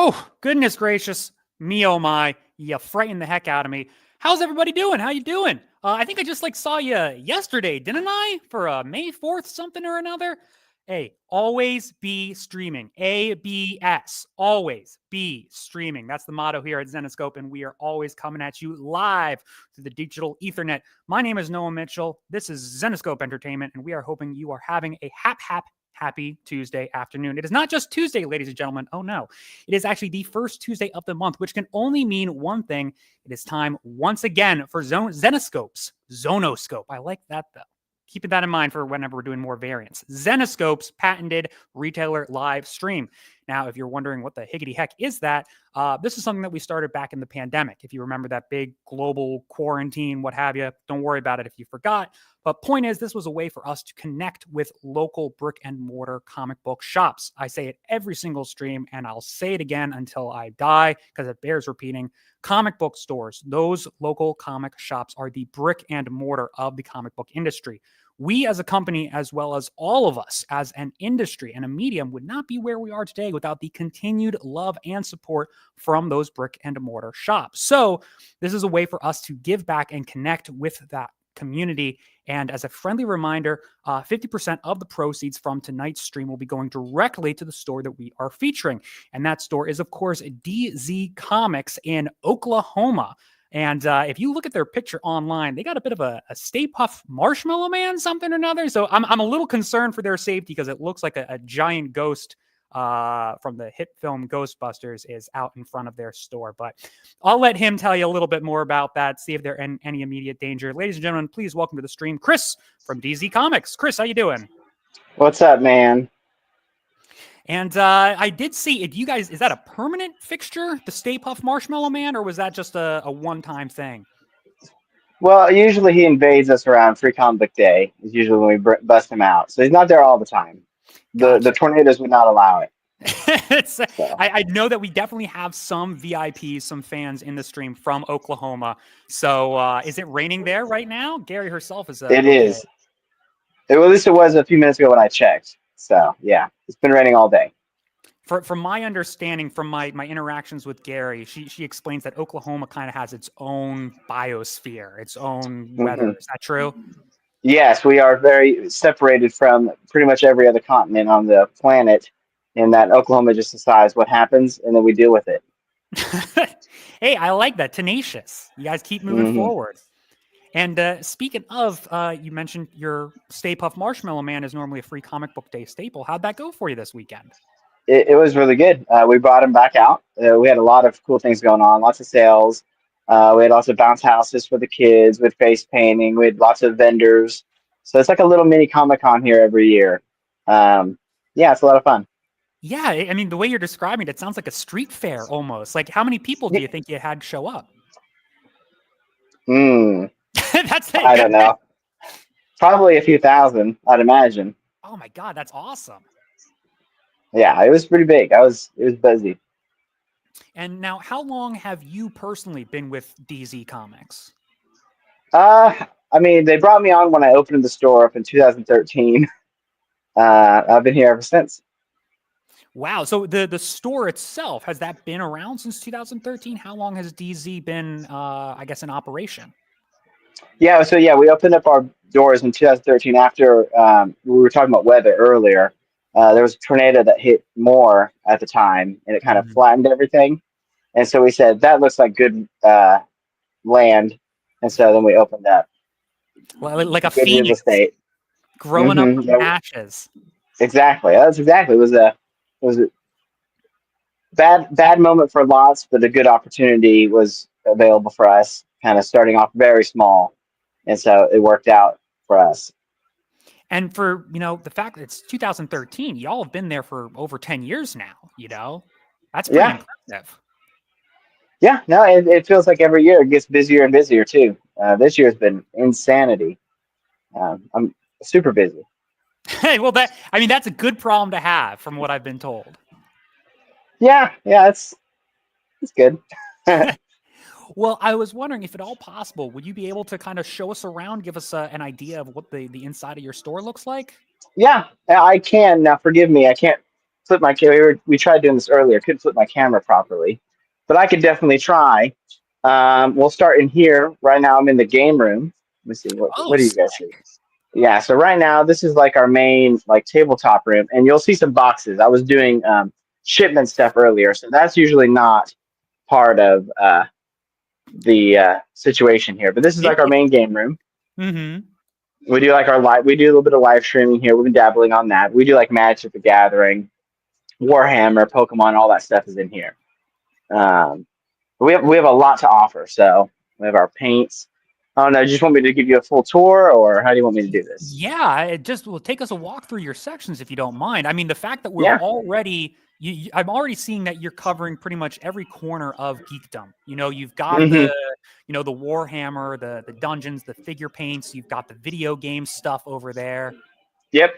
Oh, goodness gracious. Me, oh my. You frightened the heck out of me. How's everybody doing? How you doing? I think I just saw you yesterday, didn't I? For May 4th, something or another. Hey, always be streaming. ABS. Always be streaming. That's the motto here at Zenescope, and we are always coming at you live through the digital ethernet. My name is Noah Mitchell. This is Zenescope Entertainment, and we are hoping you are having a happy Tuesday afternoon. It is not just Tuesday, ladies and gentlemen. Oh no, it is actually the first Tuesday of the month, which can only mean one thing. It is time once again for Zenescope's Zonoscope. I like that though. Keeping that in mind for whenever we're doing more variants. Zenescope's patented retailer live stream. Now, if you're wondering what the higgity heck is that, this is something that we started back in the pandemic. If you remember that big global quarantine, what have you, don't worry about it if you forgot. But point is, this was a way for us to connect with local brick and mortar comic book shops. I say it every single stream, and I'll say it again until I die because it bears repeating. Comic book stores, those local comic shops are the brick and mortar of the comic book industry. We as a company, as well as all of us as an industry and a medium, would not be where we are today without the continued love and support from those brick and mortar shops. So this is a way for us to give back and connect with that community. And as a friendly reminder, 50% of the proceeds from tonight's stream will be going directly to the store that we are featuring. And that store is, of course, DZ Comics in Oklahoma. And if you look at their picture online, they got a bit of a Stay Puft Marshmallow Man, something or another. So I'm a little concerned for their safety because it looks like a giant ghost from the hit film Ghostbusters is out in front of their store. But I'll let him tell you a little bit more about that, see if they're in any immediate danger. Ladies and gentlemen, please welcome to the stream, Chris from DZ Comics. Chris, how you doing? What's up, man? And I did see it. You guys, is that a permanent fixture, the Stay Puft Marshmallow Man, or was that just a one-time thing? Well, usually he invades us around Free Comic Book Day. Is usually when we bust him out. So he's not there all the time. The tornadoes would not allow it. I know that we definitely have some VIPs, some fans in the stream from Oklahoma. So is it raining there right now? Gary herself is. It is. Well, at least it was a few minutes ago when I checked. So yeah, it's been raining all day. From my understanding, from my interactions with Gary, she explains that Oklahoma kind of has its own biosphere, its own weather. Mm-hmm. Is that true? Yes, we are very separated from pretty much every other continent on the planet, in that Oklahoma just decides what happens, and then we deal with it. Hey, I like that. Tenacious. You guys keep moving forward. And speaking of, you mentioned your Stay Puft Marshmallow Man is normally a Free Comic Book Day staple. How'd that go for you this weekend? It was really good. We brought him back out. We had a lot of cool things going on, lots of sales. We had lots of bounce houses for the kids with face painting. We had lots of vendors. So it's like a little mini Comic-Con here every year. Yeah, it's a lot of fun. Yeah, I mean, the way you're describing it, it sounds like a street fair almost. Like, how many people do you think you had show up? That's it. I don't know. Probably a few thousand, I'd imagine. Oh my God, that's awesome. Yeah, it was pretty big. It was busy. And now, how long have you personally been with DZ Comics? I mean, they brought me on when I opened the store up in 2013. I've been here ever since. Wow. So the store itself, has that been around since 2013? How long has DZ been, I guess, in operation? Yeah, so we opened up our doors in 2013 after we were talking about weather earlier. There was a tornado that hit more at the time, and it kind of flattened everything. And so we said, that looks like good land. And so then we opened up. Well, like a phoenix growing up from ashes. Exactly. That's exactly. It was a bad moment for lots, but a good opportunity was available for us, kind of starting off very small. And so it worked out for us. And for, the fact that it's 2013, y'all have been there for over 10 years now, that's pretty impressive. Yeah, no, it feels like every year it gets busier and busier too. This year's been insanity. I'm super busy. Hey, well, that's a good problem to have from what I've been told. Yeah, it's good. Well, I was wondering if at all possible, would you be able to kind of show us around, give us an idea of what the inside of your store looks like? Yeah, I can. Now, forgive me, I can't flip my camera. We tried doing this earlier. Couldn't flip my camera properly, but I could definitely try. We'll start in here. Right now, I'm in the game room. Let me see. Oh, What do you guys see? Yeah. So right now, this is like our main like tabletop room, and you'll see some boxes. I was doing shipment stuff earlier, so that's usually not part of the situation here. But this is like our main game room. Mm-hmm. We do like we do a little bit of live streaming here. We've been dabbling on that. We do like Magic the Gathering, Warhammer, Pokemon, all that stuff is in here. We have a lot to offer. So we have our paints. I don't know. Do you just want me to give you a full tour, or how do you want me to do this? Yeah, it just will take us a walk through your sections if you don't mind. I mean, the fact that we're Yeah. already, I'm already seeing that you're covering pretty much every corner of geekdom. You know, you've got the Warhammer, the dungeons, the figure paints. You've got the video game stuff over there. Yep.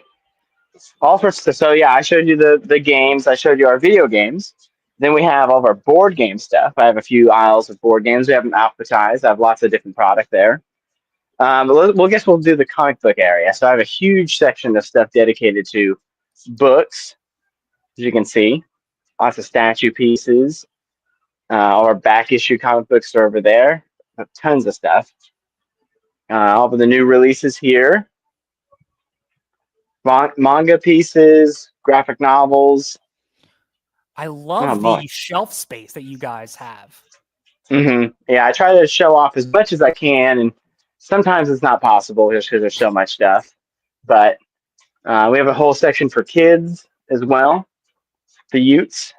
All sorts of stuff. So yeah, I showed you the games. I showed you our video games. Then we have all of our board game stuff. I have a few aisles of board games. We have them alphabetized. I have lots of different product there. We'll do the comic book area. So I have a huge section of stuff dedicated to books, as you can see. Lots of statue pieces. All our back issue comic books are over there. Tons of stuff. All of the new releases here. Manga pieces, graphic novels. I love the shelf space that you guys have. Yeah, I try to show off as much as I can, and sometimes it's not possible just because there's so much stuff. But we have a whole section for kids as well. The Utes.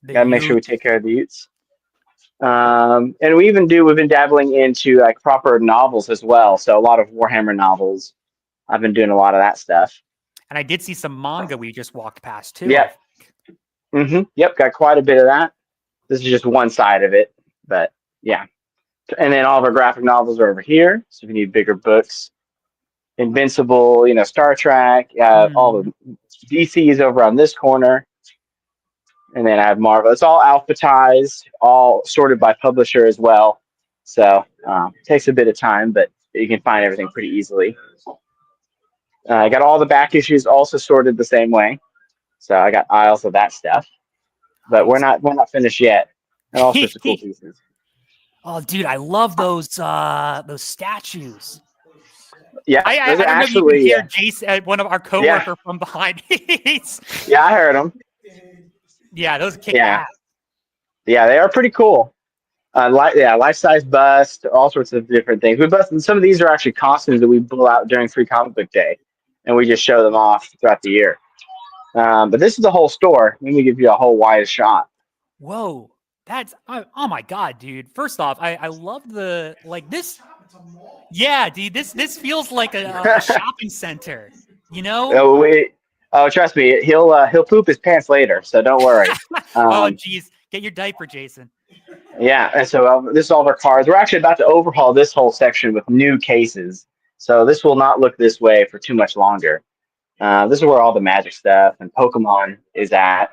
Got to make sure we take care of the Utes. And we've been dabbling into like proper novels as well. So a lot of Warhammer novels. I've been doing a lot of that stuff. And I did see some manga we just walked past too. Yeah. Yep, got quite a bit of that. This is just one side of it, but yeah. And then all of our graphic novels are over here. So if you need bigger books, Invincible, Star Trek, all the DC is over on this corner. And then I have Marvel. It's all alphabetized, all sorted by publisher as well. So it takes a bit of time, but you can find everything pretty easily. I got all the back issues also sorted the same way. So I got aisles of that stuff. But we're not finished yet. And all sorts of cool pieces. Oh, dude, I love those statues. Yeah, I don't know if you can hear Jason, one of our coworkers from behind. Yeah, I heard them. Yeah, those kick ass. Yeah, they are pretty cool. Life-size bust, all sorts of different things. Some of these are actually costumes that we pull out during Free Comic Book Day, and we just show them off throughout the year. But this is the whole store. Let me give you a whole wide shot. Whoa, oh my god, dude! First off, I love this. Yeah, dude, this feels like a shopping center. Oh, trust me, he'll poop his pants later, so don't worry. Oh, geez, get your diaper, Jason. Yeah, and so this is all of our cards. We're actually about to overhaul this whole section with new cases, so this will not look this way for too much longer. This is where all the Magic stuff and Pokemon is at.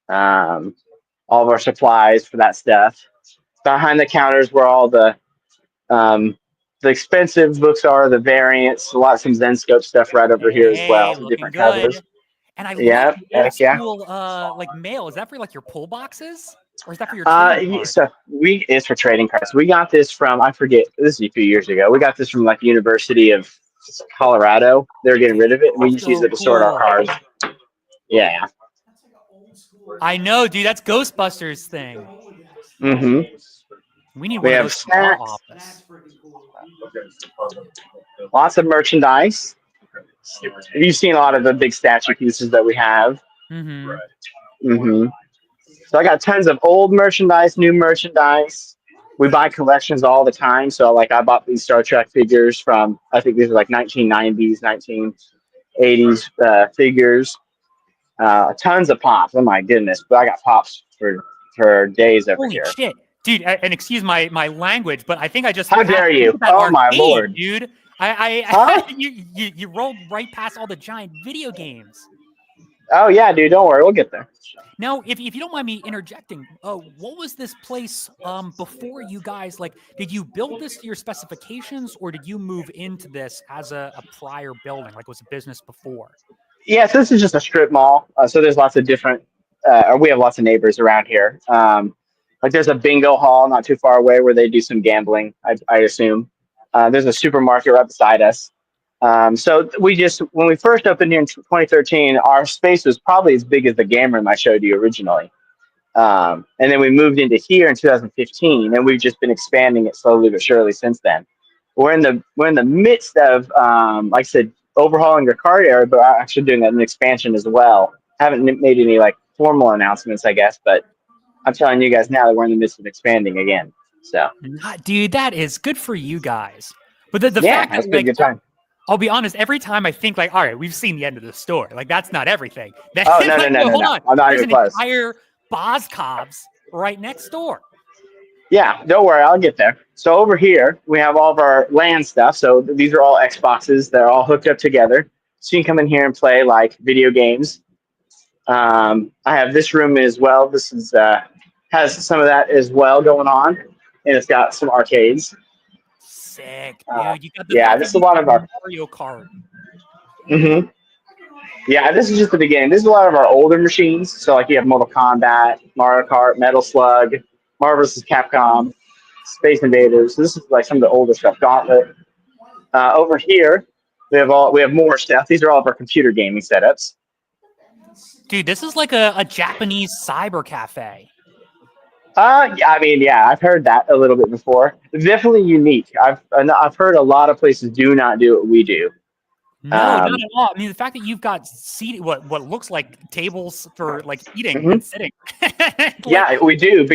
All of our supplies for that stuff. Behind the counters where all the expensive books are, the variants, some Zenscope stuff right over here as well. Some different covers. And I love the old school mail. Is that for like your pull boxes? Or is that for your trading cards? So it's for trading cards. We got this from, I forget, this is a few years ago. We got this from like University of Colorado. They're getting rid of it. We just use it to sort our cards. Yeah. I know, dude. That's Ghostbusters thing. We need one of those in our office. Lots of merchandise. You've seen a lot of the big statue pieces that we have. So I got tons of old merchandise, new merchandise. We buy collections all the time. So like I bought these Star Trek figures from, I think these are like 1990s, 1980s figures. Tons of pops. Oh my goodness. But I got pops for days over here. Holy shit. Dude, and excuse my language, but I think I just... How dare you? Oh my lord. Dude. You rolled right past all the giant video games. Oh yeah, dude. Don't worry. We'll get there. Now, if you don't mind me interjecting, what was this place before you guys, did you build this to your specifications or did you move into this as a prior building, like it was a business before? Yeah, so this is just a strip mall. So there's lots of different, we have lots of neighbors around here. Like there's a bingo hall not too far away where they do some gambling, I assume. There's a supermarket right beside us. So when we first opened here in 2013, our space was probably as big as the game room I showed you originally. And then we moved into here in 2015, and we've just been expanding it slowly but surely since then. We're in the midst of, like I said, overhauling the card area, but actually doing an expansion as well. Haven't made any like formal announcements, I guess, but I'm telling you guys now that we're in the midst of expanding again. So, Dude, that is good for you guys. But the yeah, fact that that's been a good time. I'll be honest, every time I think like, all right, we've seen the end of the store. Like that's not everything. Then, Oh no, like, no, no, no, hold no! on. I'm not There's even an close. entire Boscov's right next door. Yeah, don't worry, I'll get there. So over here, we have all of our LAN stuff. So these are all Xboxes. They're all hooked up together. So you can come in here and play like video games. I have this room as well. This is has some of that as well going on, and it's got some arcades. Sick, dude. You got the Yeah, fact this that is a you lot got of our. Mario Kart. Mm-hmm. Yeah, this is just the beginning. This is a lot of our older machines. So like you have Mortal Kombat, Mario Kart, Metal Slug, Marvel vs. Capcom, Space Invaders. So this is like some of the older stuff. Gauntlet. Over here, we have more stuff. These are all of our computer gaming setups. Dude, this is like a Japanese cyber cafe. Yeah, I mean, yeah, I've heard that a little bit before. It's definitely unique. I've heard a lot of places do not do what we do. No, not at all. I mean, the fact that you've got seat, what looks like tables for like eating and sitting. Like, yeah, we do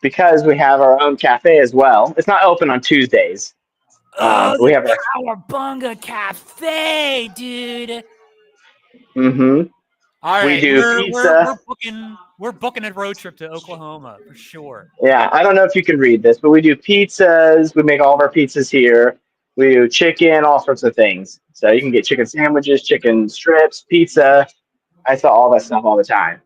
because we have our own cafe as well. It's not open on Tuesdays. We have the Cowabunga Cafe, dude. Mm-hmm. All We right, do pizza. we're booking a road trip to Oklahoma for sure. Yeah, I don't know if you can read this, but we do pizzas. We make all of our pizzas here. We do chicken, all sorts of things. So you can get chicken sandwiches, chicken strips, pizza. I saw all that stuff all the time.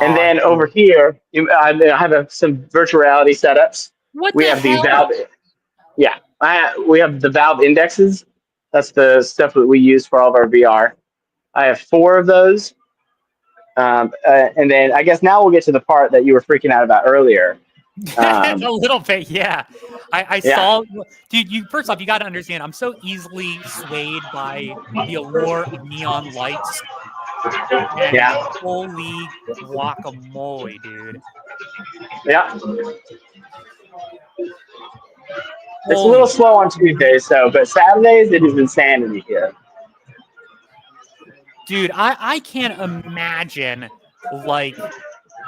And then over here, I have some virtual reality setups. What We the have the hell? Valve. Yeah, we have the Valve indexes. That's the stuff that we use for all of our VR. I have 4 of those. And then I guess now we'll get to the part that you were freaking out about earlier. A little bit, yeah. I Yeah. saw, dude. First off, you got to understand. I'm so easily swayed by the allure of neon lights. And Yeah. holy guacamole, dude. Yeah. It's a little slow on Tuesdays, but Saturdays it is insanity here. Dude, I can't imagine, like,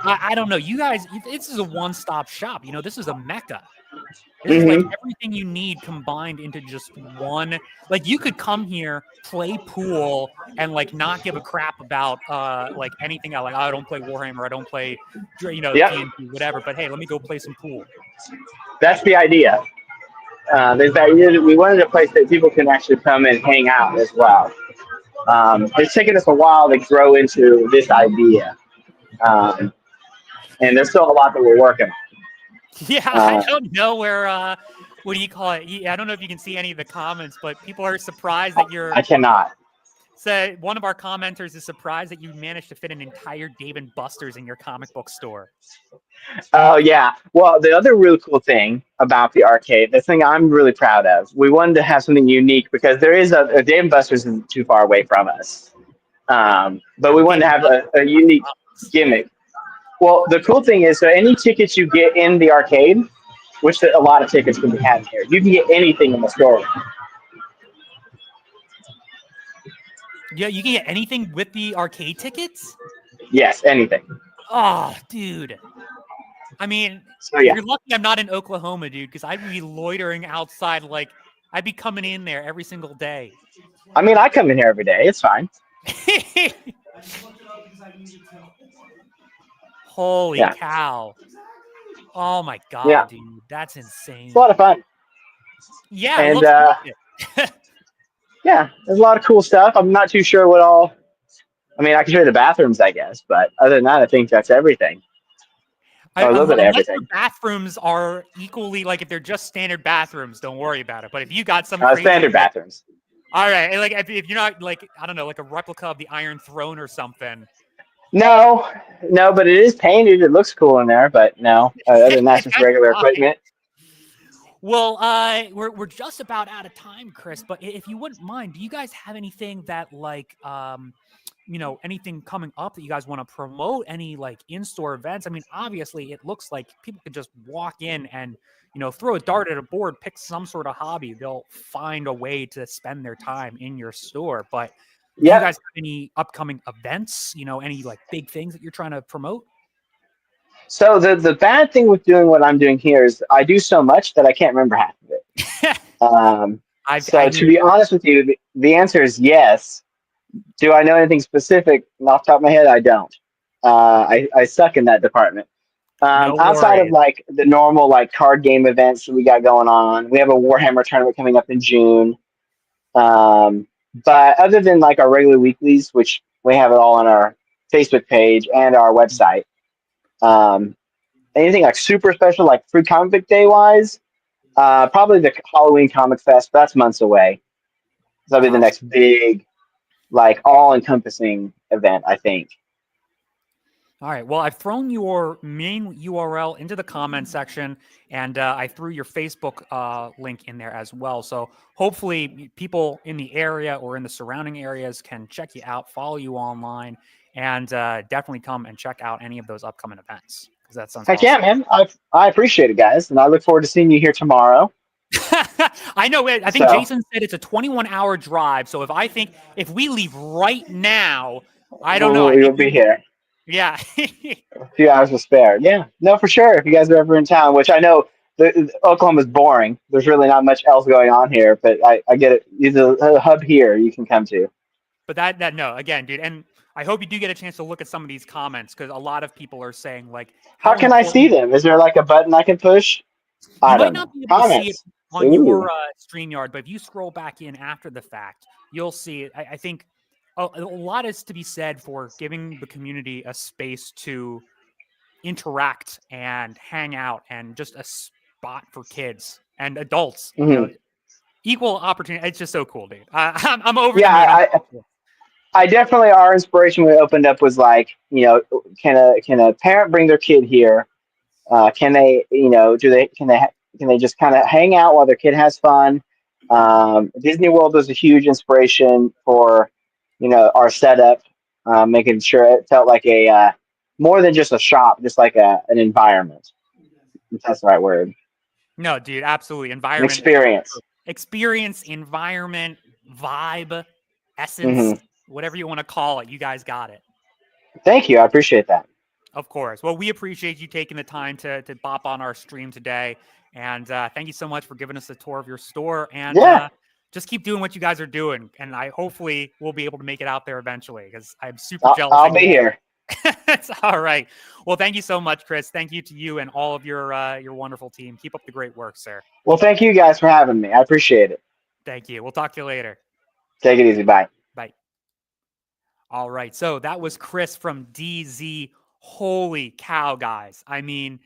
I don't know. You guys, this is a one-stop shop. You know, this is a mecca. This is like everything you need combined into just one. Like, you could come here, play pool, and like not give a crap about like anything else. Like, I don't play Warhammer, I don't play, D&D, whatever. But hey, let me go play some pool. That's the idea. There's that idea that we wanted a place that people can actually come and hang out as well. It's taken us a while to grow into this idea, and there's still a lot that we're working on. Yeah, I don't know where. What do you call it? I don't know if you can see any of the comments, but people are surprised that you're. I cannot. So one of our commenters is surprised that you managed to fit an entire Dave and Buster's in your comic book store. Oh yeah. Well, the other really cool thing about the arcade, the thing I'm really proud of, we wanted to have something unique because there is a Dave and Buster's isn't too far away from us, but we wanted to have a unique gimmick. Well, the cool thing is, so any tickets you get in the arcade, which a lot of tickets can be had here, you can get anything in the store. Yeah, you can get anything with the arcade tickets? Yes, anything. Oh, dude. I mean, You're lucky I'm not in Oklahoma, dude, because I'd be loitering outside. Like, I'd be coming in there every single day. I mean, I come in here every day. It's fine. Holy cow. Oh, my God, dude. That's insane. It's a lot of fun. Yeah, and yeah, there's a lot of cool stuff. I'm not too sure what all. I mean, I can show you the bathrooms, I guess, but other than that, I think that's everything. A little bit of everything. The bathrooms are equally, like, if they're just standard bathrooms, don't worry about it. But if you got some standard bathrooms, All right. Like if you're not like, I don't know, like a replica of the Iron Throne or something. No, no, but it is painted. It looks cool in there, but no. Other than that, just That's regular fine. equipment. Well, we're just about out of time, Chris. But if you wouldn't mind, do you guys have anything that like anything coming up that you guys want to promote? Any like in-store events? I mean, obviously, it looks like people could just walk in and throw a dart at a board, pick some sort of hobby. They'll find a way to spend their time in your store. But do you Yep. guys have any upcoming events? Any like big things that you're trying to promote? So the bad thing with doing what I'm doing here is I do so much that I can't remember half of it. I So to hear be honest with you, the answer is yes. Do I know anything specific off the top of my head? I don't. I suck in that department. no Outside of worries. like the normal like card game events that we got going on, we have a Warhammer tournament coming up in June. But other than like our regular weeklies, which we have it all on our Facebook page and our website, um, anything like super special, like Free Comic Book Day wise, probably the Halloween Comic Fest. That's months away. That'll be the Gotcha. next big, like all encompassing event, I think. All right. Well, I've thrown your main URL into the comment section, and I threw your Facebook link in there as well. So hopefully, people in the area or in the surrounding areas can check you out, follow you online, and definitely come and check out any of those upcoming events because that sounds Heck yeah, awesome. man! I appreciate it, guys, and I look forward to seeing you here tomorrow. I know. I think So Jason said it's a 21-hour drive. So if we leave right now, I don't know. I we'll think be here. yeah. A few hours to spare. Yeah, no, for sure. If you guys are ever in town, which I know Oklahoma's boring. There's really not much else going on here, but I get it. There's a hub here you can come to. But that no, again, dude, and I hope you do get a chance to look at some of these comments because a lot of people are saying like How how can I see important them? Is there like a button I can push? you I might don't not know. be able to see it Comments. on Ooh. your StreamYard, but if you scroll back in after the fact, you'll see it. I think a lot is to be said for giving the community a space to interact and hang out and just a spot for kids and adults. Hmm. Equal opportunity. It's just so cool, dude. I'm over the Yeah, moon. I definitely our inspiration when it opened up was like, can a parent bring their kid here? Can they, can they just kind of hang out while their kid has fun? Disney World was a huge inspiration for, our setup, making sure it felt like a more than just a shop, just like an environment. If that's the right word. No, dude, absolutely. An Environment, experience. experience, environment, vibe, essence, Hmm. whatever you want to call it. You guys got it. Thank you. I appreciate that. Of course. Well, we appreciate you taking the time to bop on our stream today. And thank you so much for giving us a tour of your store. And Yeah, just keep doing what you guys are doing. And I hopefully will be able to make it out there eventually because I'm super I'll, jealous I'll that be you here. It's all right. Well, thank you so much, Chris. Thank you to you and all of your wonderful team. Keep up the great work, sir. Well, thank you guys for having me. I appreciate it. Thank you. We'll talk to you later. Take it easy. Bye. Bye. All right. So that was Chris from DZ. Holy cow, guys. I mean,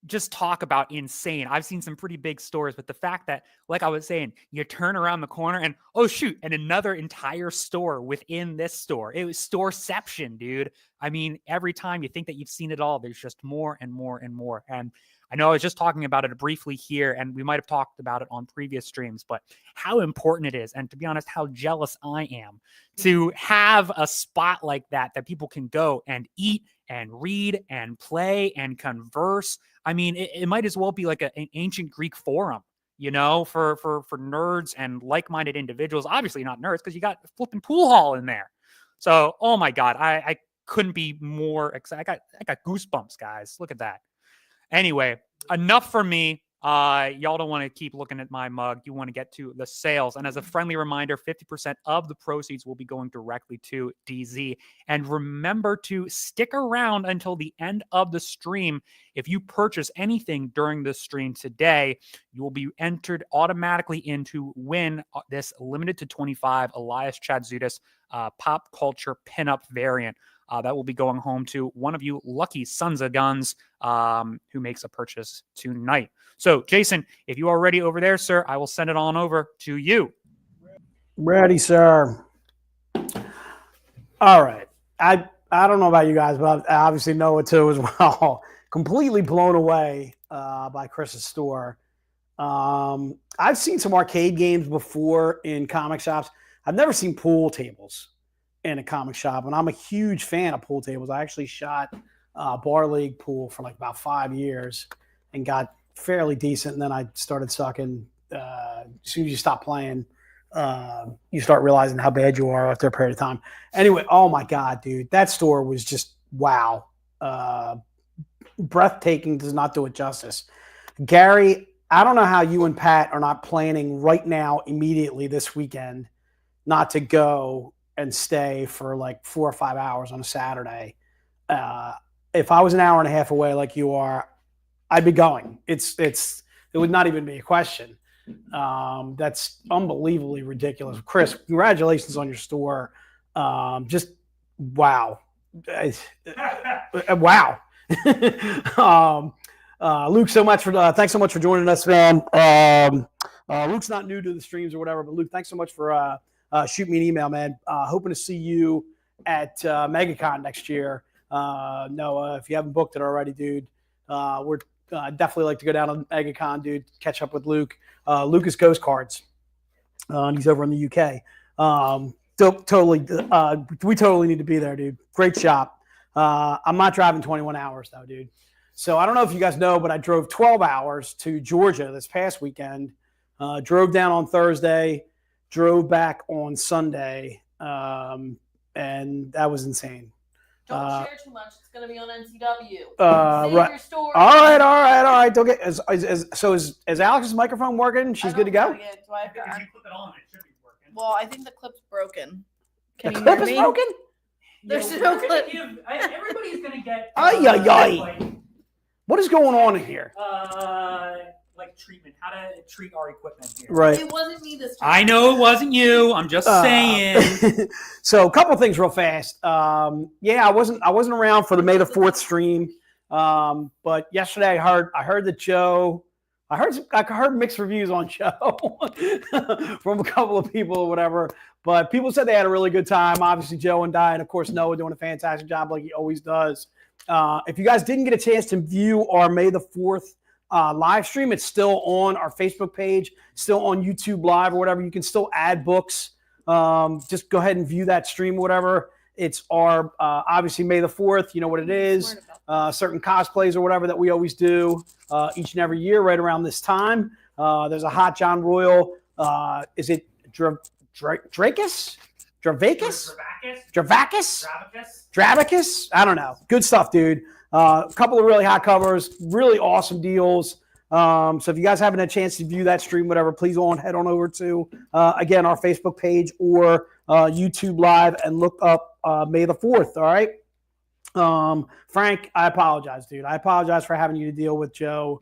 just talk about insane. I've seen some pretty big stores, but the fact that, like I was saying, you turn around the corner and oh shoot, and another entire store within this store. It was storeception, dude. I mean, every time you think that you've seen it all, there's just more and more and more. And I know I was just talking about it briefly here, and we might have talked about it on previous streams, but how important it is, and to be honest, how jealous I am to have a spot like that people can go and eat and read and play and converse. I mean, it might as well be like an ancient Greek forum, for nerds and like-minded individuals. Obviously not nerds because you got flipping pool hall in there. So, oh my God, I couldn't be more excited. I got goosebumps, guys. Look at that. Anyway, enough for me. Y'all don't want to keep looking at my mug. You want to get to the sales. And as a friendly reminder, 50% of the proceeds will be going directly to DZ. And remember to stick around until the end of the stream. If you purchase anything during the stream today, you will be entered automatically in to win this limited to 25 Elias Chadzudis pop culture pinup variant. That will be going home to one of you lucky sons of guns who makes a purchase tonight. So, Jason, if you are ready over there, sir, I will send it on over to you. Ready, sir. All right. I don't know about you guys, but I obviously know it too as well. Completely blown away by Chris's store. I've seen some arcade games before in comic shops. I've never seen pool tables in a comic shop, and I'm a huge fan of pool tables. I actually shot bar league pool for like about 5 years and got fairly decent, and then I started sucking. As soon as you stop playing, you start realizing how bad you are after a period of time. Anyway, oh my God, dude, that store was just wow. Breathtaking does not do it justice. Gary, I don't know how you and Pat are not planning right now, immediately this weekend, not to go and stay for like 4 or 5 hours on a Saturday. If I was an hour and a half away like you are, I'd be going. It would not even be a question. That's unbelievably ridiculous. Chris, congratulations on your store. Just wow. Wow. Luke, thanks so much for joining us, man. Luke's not new to the streams or whatever, but Luke, thanks so much for shooting me an email, man. Hoping to see you at MegaCon next year. Noah, if you haven't booked it already, dude, we're definitely like to go down to MegaCon, dude, catch up with Luke. Luke is Ghost Cards. He's over in the UK. We totally need to be there, dude. Great shop. I'm not driving 21 hours though, dude. So I don't know if you guys know, but I drove 12 hours to Georgia this past weekend. Drove down on Thursday, drove back on Sunday, and that was insane. Don't share too much. It's going to be on NCW. Save right. your story. All right. Don't get. Is Alex's microphone working? She's good to go. Do I have to If you put it on, it should be working. Well, I think the clip's broken. Can The you clip hear is me? broken. There's Yeah, no we're gonna clip. everybody's gonna get. Ay. What is going on in here? Like treatment, how to treat our equipment here. Right. It wasn't me this time. I know it wasn't you. I'm just saying. So a couple things real fast. Yeah, I wasn't around for the May the 4th stream. But yesterday I heard that Joe, I heard mixed reviews on Joe from a couple of people or whatever. But people said they had a really good time. Obviously, Joe and Di, and of course Noah doing a fantastic job like he always does. If you guys didn't get a chance to view our May the 4th live stream, it's still on our Facebook page, still on YouTube Live or whatever. You can still add books. Just go ahead and view that stream or whatever. It's our obviously May the 4th. You know what it is. Certain cosplays or whatever that we always do each and every year right around this time. There's a Hot John Royal. Is it Dravacus? I don't know. Good stuff, dude. A couple of really hot covers, really awesome deals. So if you guys haven't had a chance to view that stream, whatever, please head on over to, again, our Facebook page or YouTube Live and look up May the 4th, all right? Frank, I apologize, dude. I apologize for having you to deal with Joe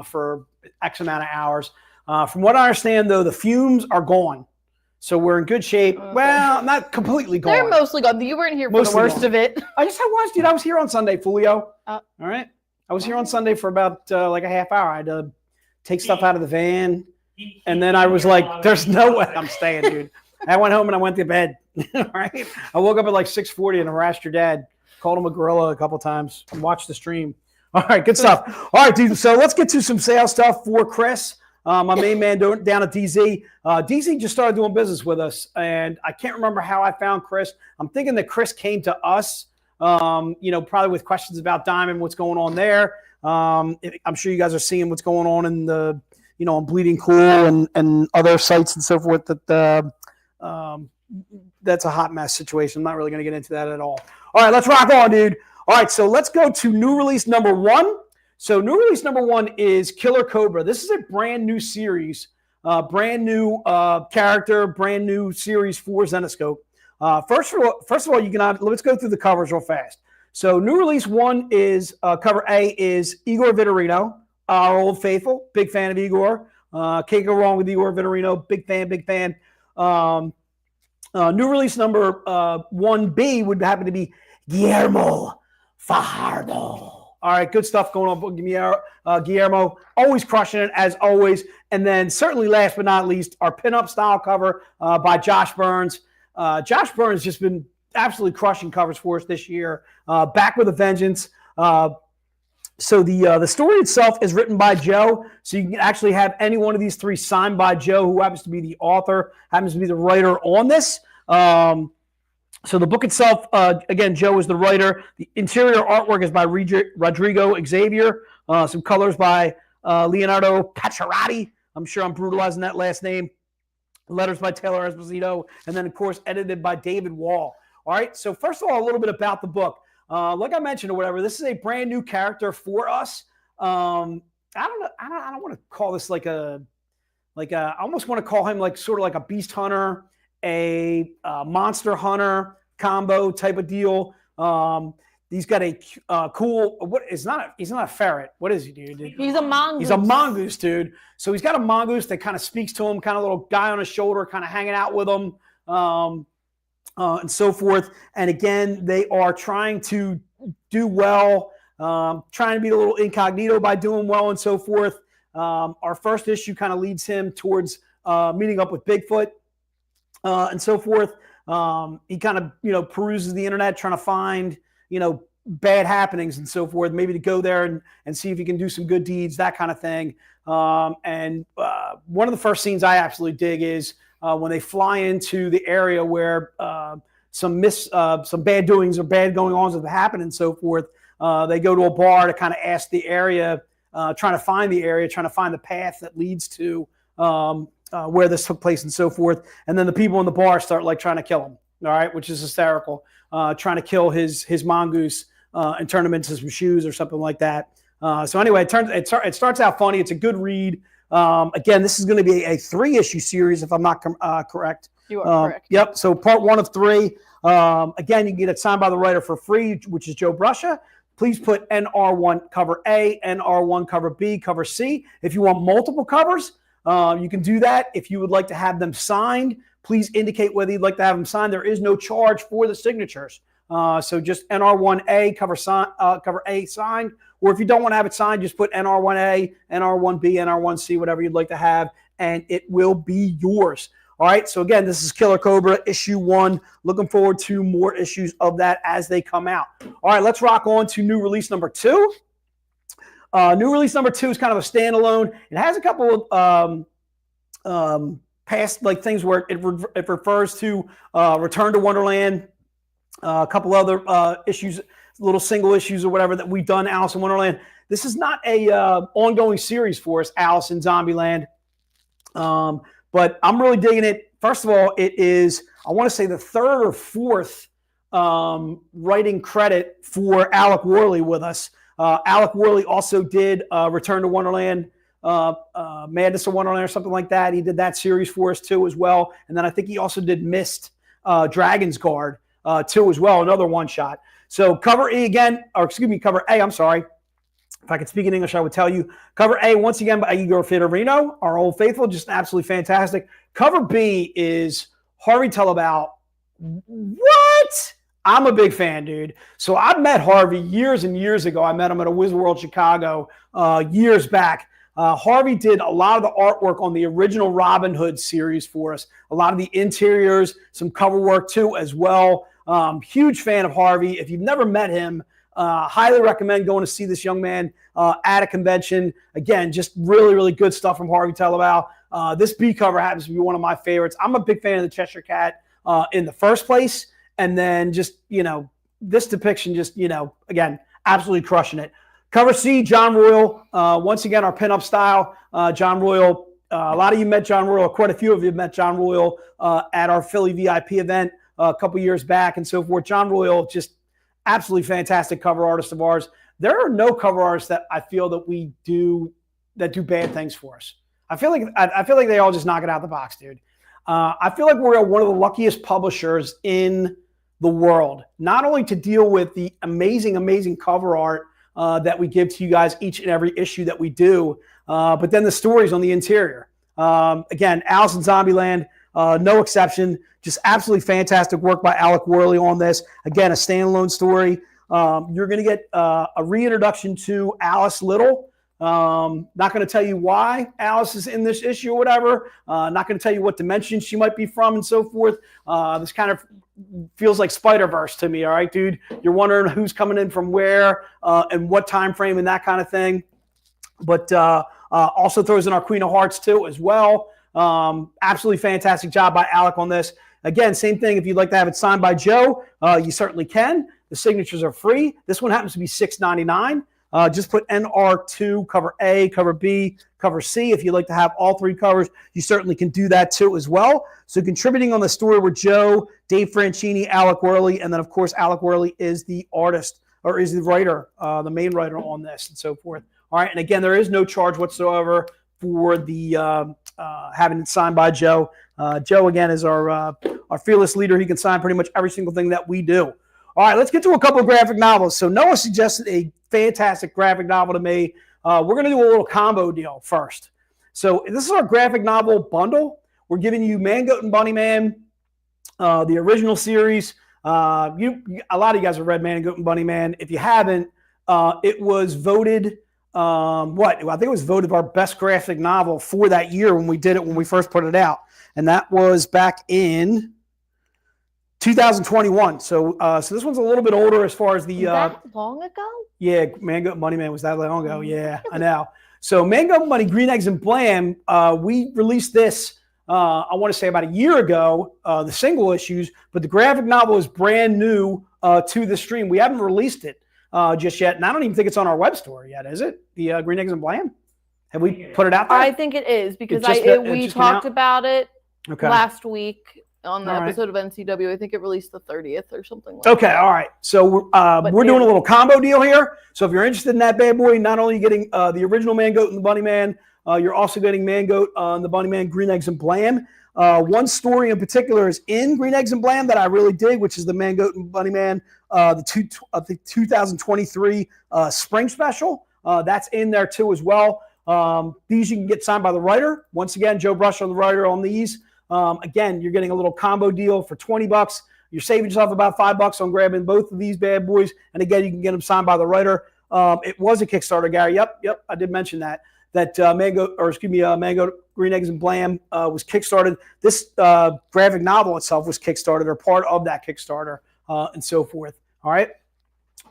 for X amount of hours. From what I understand, though, the fumes are gone. So we're in good shape. Okay. Well, not completely gone. They're mostly gone. You weren't here for the worst of it. I just had once, dude. I was here on Sunday, Fulio. All right. I was here on Sunday for about like a half hour. I had to take stuff out of the van. And then I was like, there's no way I'm staying, dude. I went home and I went to bed. All right. I woke up at like 6:40 and harassed your dad. Called him a gorilla a couple times and watched the stream. All right. Good stuff. All right, dude. So let's get to some sales stuff for Chris. My main man down at DZ. DZ just started doing business with us, and I can't remember how I found Chris. I'm thinking that Chris came to us, probably with questions about Diamond, what's going on there. I'm sure you guys are seeing what's going on in the, on Bleeding Cool and other sites and so forth. That's a hot mess situation. I'm not really going to get into that at all. All right, let's rock on, dude. All right, so let's go to new release number 1. So new release number 1 is Killer Cobra. This is a brand new series, brand new character, brand new series for Zenoscope. First of all, let's go through the covers real fast. So new release 1 is cover A is Igor Vitorino, our old faithful, big fan of Igor. Can't go wrong with Igor Vitorino, big fan. New release number 1B would happen to be Guillermo Fajardo. All right, good stuff going on, Guillermo. Always crushing it, as always. And then certainly last but not least, our pinup style cover by Josh Burns. Josh Burns has just been absolutely crushing covers for us this year. Back with a vengeance. So the story itself is written by Joe. So you can actually have any one of these three signed by Joe, who happens to be the author, happens to be the writer on this. So the book itself, again, Joe is the writer. The interior artwork is by Rodrigo Xavier. Some colors by Leonardo Pacioretty. I'm sure I'm brutalizing that last name. Letters by Taylor Esposito. And then, of course, edited by David Wall. All right, so first of all, a little bit about the book. Like I mentioned or whatever, this is a brand new character for us. I don't want to call this I almost want to call him sort of like a beast hunter, a monster hunter combo type of deal. He's got a cool. He's not a ferret. What is he, dude? He's a mongoose. He's a mongoose, dude. So he's got a mongoose that kind of speaks to him, kind of little guy on his shoulder, kind of hanging out with him. And so forth. And again, they are trying to do well, trying to be a little incognito by doing well and so forth. Our first issue kind of leads him towards meeting up with Bigfoot and so forth. He kind of, peruses the internet, trying to find, bad happenings and so forth, maybe to go there and see if he can do some good deeds, that kind of thing. And one of the first scenes I absolutely dig is when they fly into the area where some bad doings or bad going-ons have happened and so forth. They go to a bar to kind of ask the area, trying to find the path that leads to where this took place and so forth. And then the people in the bar start trying to kill him, all right, which is hysterical, trying to kill his mongoose and turn him into some shoes or something like that. So anyway, it starts out funny. It's a good read. Again, this is going to be a 3-issue series, if I'm not correct. You are correct. Yep. So part 1 of 3. Again, you can get it signed by the writer for free, which is Joe Bruscia. Please put NR1 cover A, NR1 cover B, cover C. If you want multiple covers, you can do that. If you would like to have them signed, please indicate whether you'd like to have them signed. There is no charge for the signatures. So just NR1A, cover A signed. Or if you don't want to have it signed, just put NR1A, NR1B, NR1C, whatever you'd like to have, and it will be yours. All right. So again, this is Killer Cobra issue 1. Looking forward to more issues of that as they come out. All right, let's rock on to new release number 2. New release number 2 is kind of a standalone. It has a couple of past things where it refers to Return to Wonderland, a couple other issues, little single issues or whatever that we've done Alice in Wonderland. This is not a ongoing series for us, Alice in Zombieland. But I'm really digging it. First of all, it is, I want to say, the 3rd or 4th writing credit for Alec Worley with us. Alec Worley also did Return to Wonderland, Madness of Wonderland or something like that. He did that series for us too as well. And then I think he also did Mist, Dragon's Guard too as well, another one-shot. So cover A, I'm sorry. If I could speak in English, I would tell you. Cover A, once again, by Igor Fedorino, our old faithful, just absolutely fantastic. Cover B is Harvey Tellabau. What? I'm a big fan, dude. So I met Harvey years and years ago. I met him at a Wiz World Chicago years back. Harvey did a lot of the artwork on the original Robin Hood series for us. A lot of the interiors, some cover work too as well. Huge fan of Harvey. If you've never met him, highly recommend going to see this young man at a convention. Again, just really, really good stuff from Harvey Tellabau. This B cover happens to be one of my favorites. I'm a big fan of the Cheshire Cat in the first place. And then just, this depiction just, again, absolutely crushing it. Cover C, John Royal. Once again, our pinup style. John Royal. A lot of you met John Royal. Quite a few of you met John Royal at our Philly VIP event a couple years back and so forth. John Royal, just absolutely fantastic cover artist of ours. There are no cover artists that I feel that we do that do bad things for us. I feel like they all just knock it out the box, dude. I feel like we're one of the luckiest publishers in the world, not only to deal with the amazing, amazing cover art that we give to you guys each and every issue that we do, but then the stories on the interior. Again, Alice in Zombieland, no exception. Just absolutely fantastic work by Alec Worley on this. Again, a standalone story. You're going to get a reintroduction to Alice Little. Not going to tell you why Alice is in this issue or whatever. Not going to tell you what dimension she might be from and so forth. This kind of feels like Spider-Verse to me. All right, dude. You're wondering who's coming in from where and what time frame and that kind of thing. But also throws in our Queen of Hearts too as well. Absolutely fantastic job by Alec on this. Again, same thing. If you'd like to have it signed by Joe, you certainly can. The signatures are free. This one happens to be $6.99. Just put NR2, cover A, cover B, cover C. If you'd like to have all three covers, you certainly can do that too as well. So contributing on the story were Joe, Dave Franchini, Alec Worley, and then of course Alec Worley is the artist or is the writer, the main writer on this and so forth. All right, and again, there is no charge whatsoever for the having it signed by Joe. Joe again is our fearless leader. He can sign pretty much every single thing that we do. All right, let's get to a couple of graphic novels. So Noah suggested a fantastic graphic novel to me. We're going to do a little combo deal first. So this is our graphic novel bundle. We're giving you Man, Goat, and Bunny Man, the original series. A lot of you guys have read Man, Goat, and Bunny Man. If you haven't, it was voted, I think it was voted our best graphic novel for that year when we did it, when we first put it out. And that was back in 2021. So this one's a little bit older as far as the that long ago? Yeah, Man, Goat, and Bunny Man was that long ago. Yeah, I know. So Man, Goat, and Bunny, Green Eggs and Blam, we released this I want to say about a year ago, the single issues, but the graphic novel is brand new to the stream. We haven't released it just yet, and I don't even think it's on our web store yet, is it? The Green Eggs and Blam? Have we put it out there? I think it is because we talked about it last week on the episode of NCW. I think it released the 30th or something like that. Okay, all right. So we're doing a little combo deal here. So if you're interested in that bad boy, not only are you getting the original Man, Goat, and the Bunny Man, you're also getting Man, Goat, and the Bunny Man, Green Eggs and Blam. One story in particular is in Green Eggs and Blam that I really dig, which is the Man, Goat, and Bunny Man, the 2023 spring special. That's in there too as well. These you can get signed by the writer. Once again, Joe Brush on the writer on these. Again, you're getting a little combo deal for $20. You're saving yourself about $5 on grabbing both of these bad boys. And again, you can get them signed by the writer. It was a Kickstarter, Gary. Yep. I did mention that. Man, Goat, Green Eggs and Blam was kickstarted. This graphic novel itself was kickstarted or part of that Kickstarter and so forth. All right.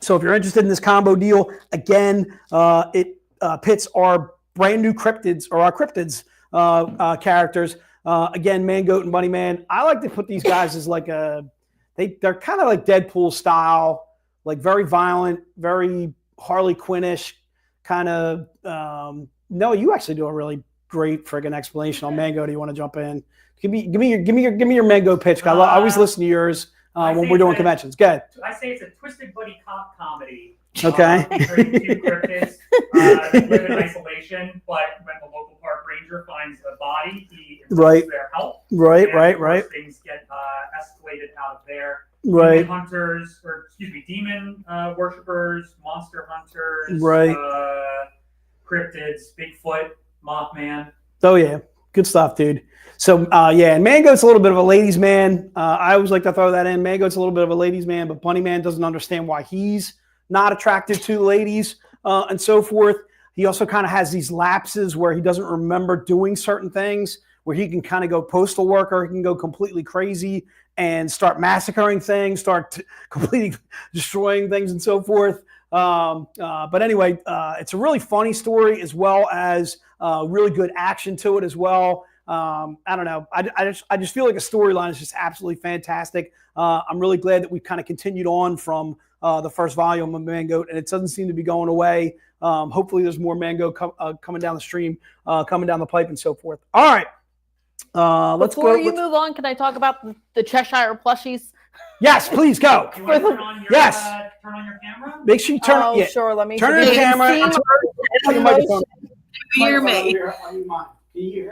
So if you're interested in this combo deal, again, it pits our brand new cryptids or our cryptids characters. Again, Man, Goat, and Bunny Man. I like to put these guys as like they're kind of like Deadpool style, like very violent, very Harley Quinn-ish kind of. No, you actually do a really great friggin' explanation on Man, Goat. Do you want to jump in? Give me your Man, Goat pitch. I always listen to yours when we're doing conventions. Go ahead. I say it's a twisted buddy cop comedy. Okay. Featuring two cryptids that live in isolation, but when the local park ranger finds a body, he invites their help. Right. Things get escalated out of there. Right. Demon worshippers, monster hunters. Right. Cryptids, Bigfoot, Mothman. Oh yeah, good stuff, dude. So and Man Goat's a little bit of a ladies' man. I always like to throw that in. Man Goat's a little bit of a ladies' man, but Bunny Man doesn't understand why he's not attracted to ladies and so forth. He also kind of has these lapses where he doesn't remember doing certain things, where he can kind of go postal worker, he can go completely crazy and start massacring things, start completely destroying things and so forth. But anyway, it's a really funny story as well as really good action to it as well. I don't know. I just feel like the storyline is just absolutely fantastic. I'm really glad that we've kind of continued on from the first volume of Man, Goat, and it doesn't seem to be going away. Hopefully there's more Man, Goat coming down the stream, coming down the pipe and so forth. All right. Let's go. Before you move on, can I talk about the Cheshire plushies? Yes, please go. Turn on your camera? Make sure you turn on. Yeah. Sure. Let me turn your camera. And turn your microphone. Can you hear me?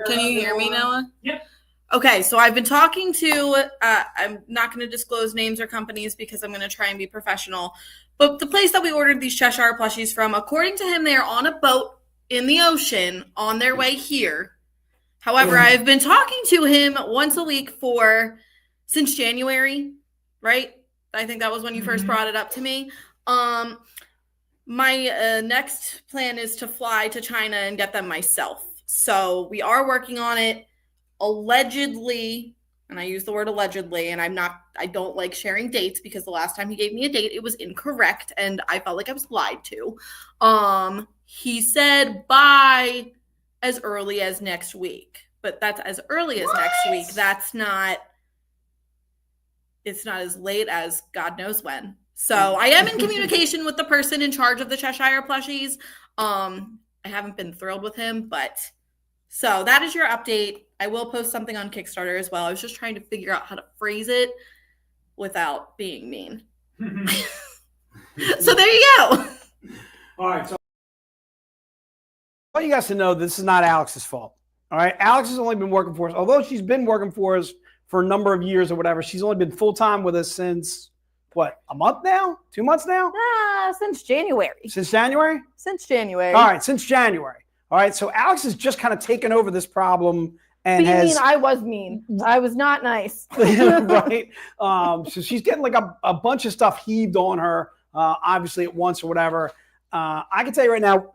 Can you hear me, Noah? Yep. Okay, so I've been talking to, I'm not going to disclose names or companies because I'm going to try and be professional, but the place that we ordered these Cheshire plushies from, according to him, they are on a boat in the ocean on their way here. However, I've been talking to him once a week since January, right? I think that was when you first brought it up to me. My next plan is to fly to China and get them myself. So we are working on it. Allegedly, and I use the word allegedly, and I don't like sharing dates because the last time he gave me a date, it was incorrect and I felt like I was lied to. He said by as early as next week, but that's as early as next week. It's not as late as God knows when. So I am in communication with the person in charge of the Cheshire plushies. I haven't been thrilled with him, but so that is your update. I will post something on Kickstarter as well. I was just trying to figure out how to phrase it without being mean. So there you go. All right. So I want you guys to know this is not Alex's fault. All right. Alex has only been working for us, although she's been working for us for a number of years or whatever. She's only been full-time with us since, what, a month now? 2 months now? Since January. Since January? Since January. All right, since January. All right, so Alex has just kind of taken over this problem and I was mean. I was not nice. Right? So she's getting like a bunch of stuff heaved on her, obviously at once or whatever. I can tell you right now,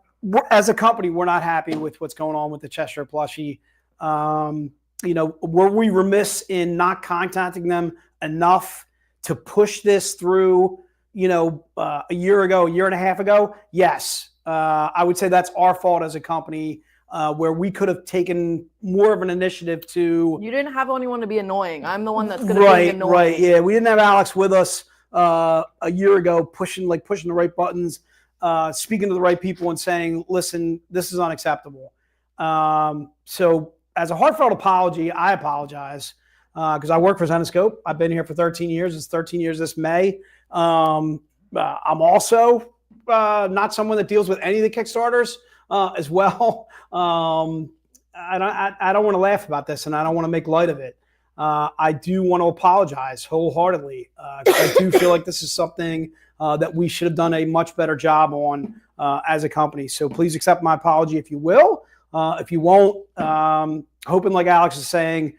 as a company, we're not happy with what's going on with the Cheshire plushie. Were we remiss in not contacting them enough to push this through, a year and a half ago? Yes. I would say that's our fault as a company, where we could have taken more of an initiative to. You didn't have anyone to be annoying. I'm the one that's going to be annoying. Right. Yeah. We didn't have Alex with us a year ago, pushing the right buttons, speaking to the right people and saying, listen, this is unacceptable. So as a heartfelt apology, I apologize because I work for Zenoscope. I've been here for 13 years. It's 13 years this May. I'm also not someone that deals with any of the Kickstarters as well. I don't want to laugh about this, and I don't want to make light of it. I do want to apologize wholeheartedly. I do feel like this is something that we should have done a much better job on as a company. So please accept my apology if you will. If you won't, hoping like Alex is saying,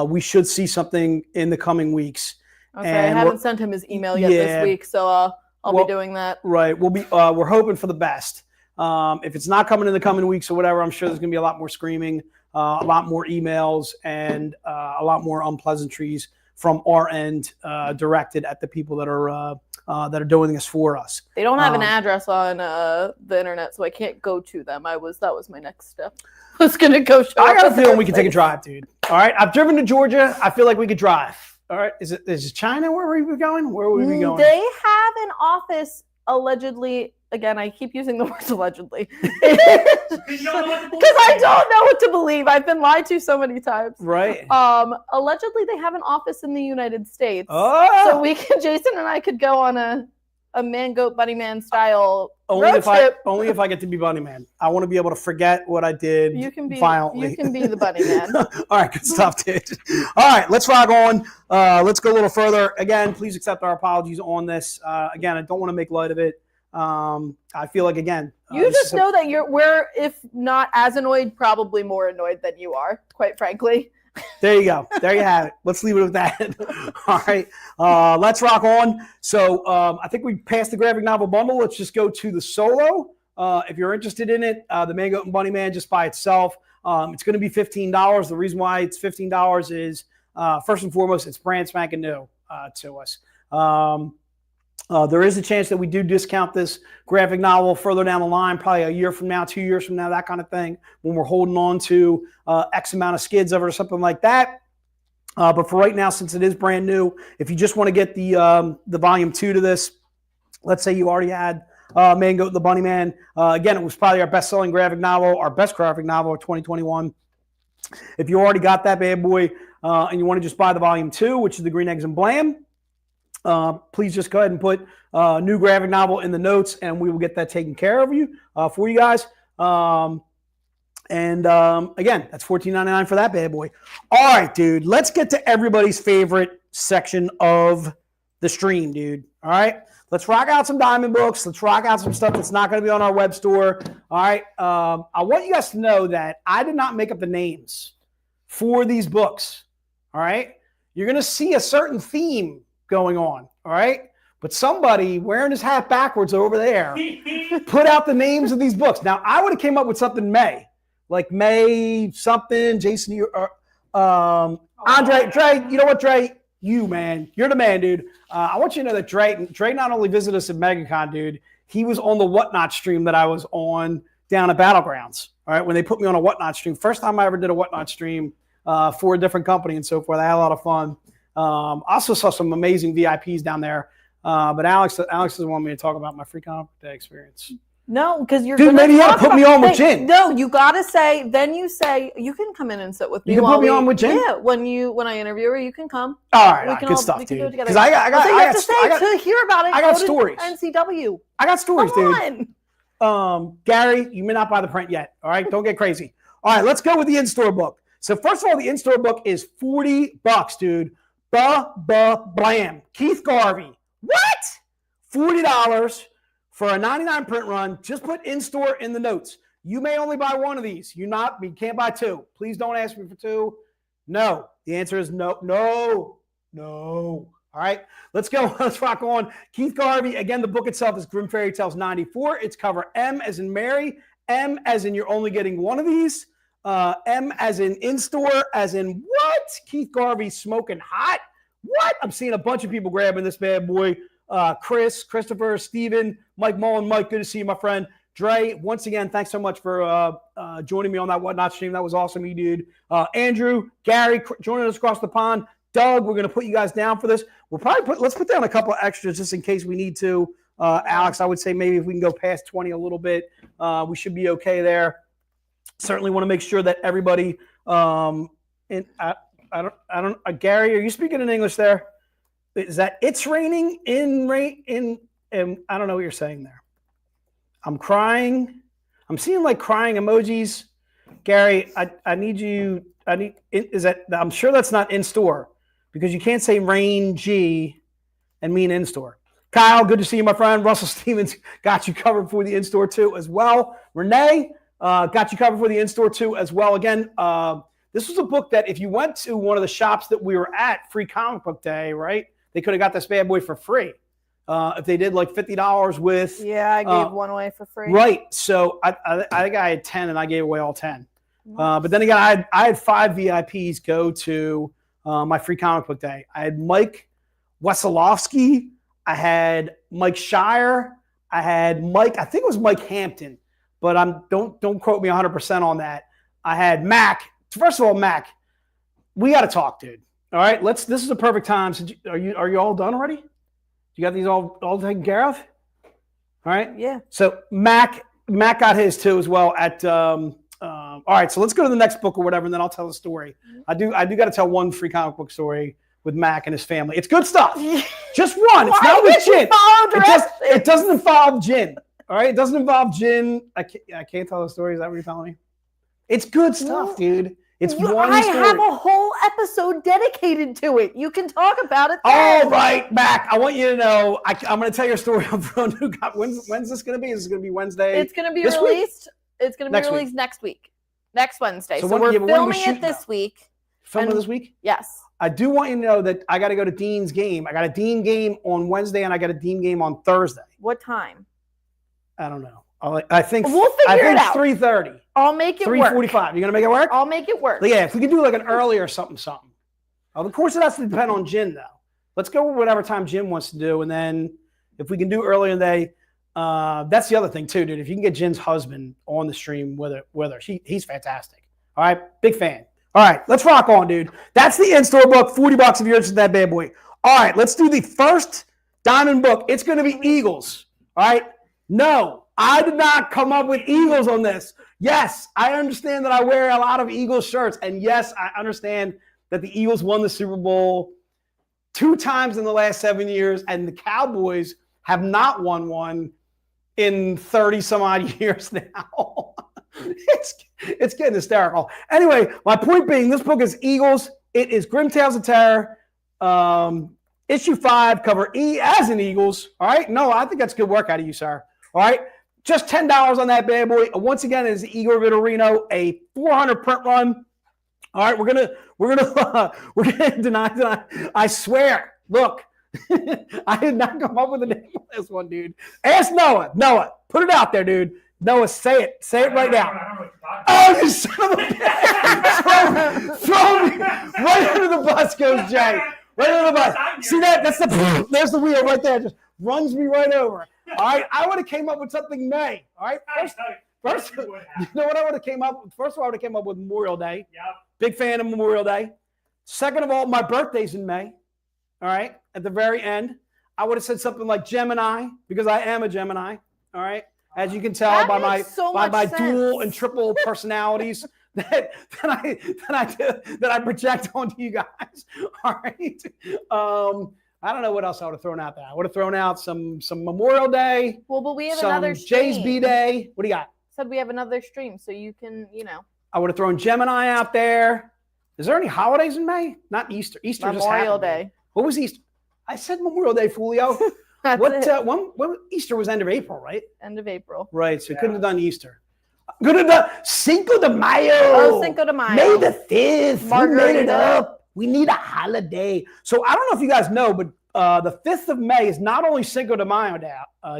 we should see something in the coming weeks. Okay, I haven't sent him his email yet this week, so I'll be doing that. Right. We're hoping for the best. If it's not coming in the coming weeks or whatever, I'm sure there's going to be a lot more screaming, a lot more emails, and a lot more unpleasantries from our end directed at the people that are doing this for us. They don't have an address on the internet, so I can't go to them. That was my next step. I was going to go show I got a feeling we can take a drive, dude. All right. I've driven to Georgia. I feel like we could drive. All right. Is it China where we be going? Where would we be going? They have an office allegedly. Again, I keep using the words allegedly. Because I don't know what to believe. I've been lied to so many times. Right. Allegedly, they have an office in the United States. Oh. So Jason and I could go on a man, goat, bunny man style only if I get to be bunny man. I want to be able to forget what I did violently. You can be the bunny man. All right, good stuff, dude. All right, let's rock on. Let's go a little further. Again, please accept our apologies on this. Again, I don't want to make light of it. I feel like, again, you just know that we're, if not as annoyed, probably more annoyed than you are, quite frankly. There you go. There you have it. Let's leave it with that. All right. Let's rock on. So I think we passed the graphic novel bundle. Let's just go to the solo. If you're interested in it, the Man, Goat, and Bunny Man just by itself, it's going to be $15. The reason why it's $15 is, first and foremost, it's brand spanking new to us. There is a chance that we do discount this graphic novel further down the line, probably a year from now, 2 years from now, that kind of thing, when we're holding on to X amount of skids of it or something like that. But for right now, since it is brand new, if you just want to get the volume 2 to this, let's say you already had Man, Goat, and the Bunny Man. Again, it was probably our best-selling graphic novel, our best graphic novel of 2021. If you already got that bad boy and you want to just buy the volume 2, which is the Green Eggs and Blam, please just go ahead and put new graphic novel in the notes, and we will get that taken care of for you guys. Again, that's $14.99 for that bad boy. All right, dude, let's get to everybody's favorite section of the stream, dude. All right, let's rock out some diamond books. Let's rock out some stuff that's not going to be on our web store. All right, I want you guys to know that I did not make up the names for these books. All right, you're going to see a certain theme going on. All right. but somebody wearing his hat backwards over there put out the names of these books. Now, I would have came up with something like May something, Jason, Andre, Dre, you know what, Dre? You, man. You're the man, dude. I want you to know that Dre not only visited us at MegaCon, dude, he was on the Whatnot stream that I was on down at Battlegrounds, all right, when they put me on a Whatnot stream. First time I ever did a Whatnot stream for a different company and so forth. I had a lot of fun. Also saw some amazing VIPs down there. But Alex doesn't want me to talk about my free comic day experience. No, because you're dude. Maybe you gotta put me on with Jen. No, you gotta say. Then you say you can come in and sit with me. You can put me on with Jen. Yeah, when I interview her, you can come. All right, good stuff, dude. Because I got to hear about it. I got stories. NCW. I got stories, dude. Gary, you may not buy the print yet. All right, don't get crazy. All right, let's go with the in-store book. So first of all, the in-store book is $40, dude. Blam. Keith Garvey. What? $40 for a 99 print run. Just put in-store in the notes. You may only buy one of these. You can't buy two. Please don't ask me for two. No. The answer is no. All right. Let's go. Let's rock on. Keith Garvey. Again, the book itself is Grim Fairy Tales 94. It's cover M as in Mary. M as in you're only getting one of these. M as in store, as in what? Keith Garvey smoking hot? What? I'm seeing a bunch of people grabbing this bad boy. Chris, Christopher, Steven, Mike Mullen. Mike, good to see you, my friend. Dre, once again, thanks so much for joining me on that Whatnot stream. That was awesome, you dude. Andrew, Gary, joining us across the pond. Doug, we're going to put you guys down for this. Let's put down a couple of extras just in case we need to. Alex, I would say maybe if we can go past 20 a little bit, we should be okay there. Certainly want to make sure that everybody. Gary, are you speaking in English there? Is that it's raining in rain in? I don't know what you're saying there. I'm crying. I'm seeing like crying emojis. Gary, I need you. Is that? I'm sure that's not in store because you can't say rain G and mean in store. Kyle, good to see you, my friend. Russell Stevens got you covered for the in store too as well. Renee. Got you covered for the in-store too as well. Again, this was a book that if you went to one of the shops that we were at, Free Comic Book Day, right? They could have got this bad boy for free. If they did like $50 with. Yeah, I gave one away for free. Right. So I think I had 10 and I gave away all 10. Nice. But then again, I had 5 VIPs go to my Free Comic Book Day. I had Mike Wesolowski. I had Mike Shire. I had Mike, I think it was Mike Hampton. But don't quote me 100% on that. I had Mac. First of all, Mac, we got to talk, dude. All right, this is a perfect time. Are you all done already? You got these all taken care of? All right. Yeah. So Mac got his too as well. All right, so let's go to the next book or whatever, and then I'll tell the story. I do got to tell one free comic book story with Mac and his family. It's good stuff. Just one. It's not with Jin. It doesn't involve Jin. All right, it doesn't involve Jin. I can't tell the story. Is that what you're telling me? It's good stuff, dude. It's one story. I have a whole episode dedicated to it. You can talk about it then. All right, Mac. I want you to know. I'm going to tell your story. When's this going to be? Is this going to be Wednesday? It's going to be released. It's going to be released next week. Next Wednesday. So we're filming it this week. Filming this week? Yes. I do want you to know that I got to go to Dean's game. I got a Dean game on Wednesday, and I got a Dean game on Thursday. What time? I don't know. I think we'll figure it out. 3:30. I'll make it work. 3:45. You gonna make it work? I'll make it work. But yeah, if we could do like an earlier something. Of course, it has to depend on Jin though. Let's go with whatever time Jin wants to do, and then if we can do earlier in the day, that's the other thing too, dude. If you can get Jin's husband on the stream with her, he's fantastic. All right, big fan. All right, let's rock on, dude. That's the in-store book. $40 if you're interested in that bad boy. All right, let's do the first diamond book. It's gonna be Eagles. All right. No, I did not come up with Eagles on this. Yes, I understand that I wear a lot of Eagles shirts. And yes, I understand that the Eagles won the Super Bowl 2 times in the last 7 years. And the Cowboys have not won one in 30 some odd years now. It's getting hysterical. Anyway, my point being, this book is Eagles. It is Grim Tales of Terror. Issue 5, cover E as in Eagles. All right. No, I think that's good work out of you, sir. All right, just $10 on that bad boy. Once again, it is Igor Vitorino, a 400 print run. All right, we're gonna deny. I swear. Look, I did not come up with a name for this one, dude. Ask Noah. Noah, put it out there, dude. Noah, say it. Say it right now. Oh, you son of a bitch. Throw me. Right under the bus goes Jay. Right under the bus. See that? There's the wheel right there. Just runs me right over. All right. I would have came up with something May. All right. First, you know what I would have came up with? First of all, I would have came up with Memorial Day. Yep. Big fan of Memorial Day. Second of all, my birthday's in May. All right. At the very end, I would have said something like Gemini because I am a Gemini. All right. As you can tell by my dual and triple personalities that I project onto you guys. All right. I don't know what else I would have thrown out there. I would have thrown out some Memorial Day. Well, but we have another stream. Jay's B-Day. What do you got? Said we have another stream, so you can, I would have thrown Gemini out there. Is there any holidays in May? Not Easter. Easter just happened. Memorial Day. What was Easter? I said Memorial Day, Fulio. When Easter was end of April, right? End of April. Right, so couldn't have done Easter. Could have done Cinco de Mayo. Oh, Cinco de Mayo. May the 5th. Margarita. We made it up. We need a holiday. So I don't know if you guys know, but the 5th of May is not only Cinco de Mayo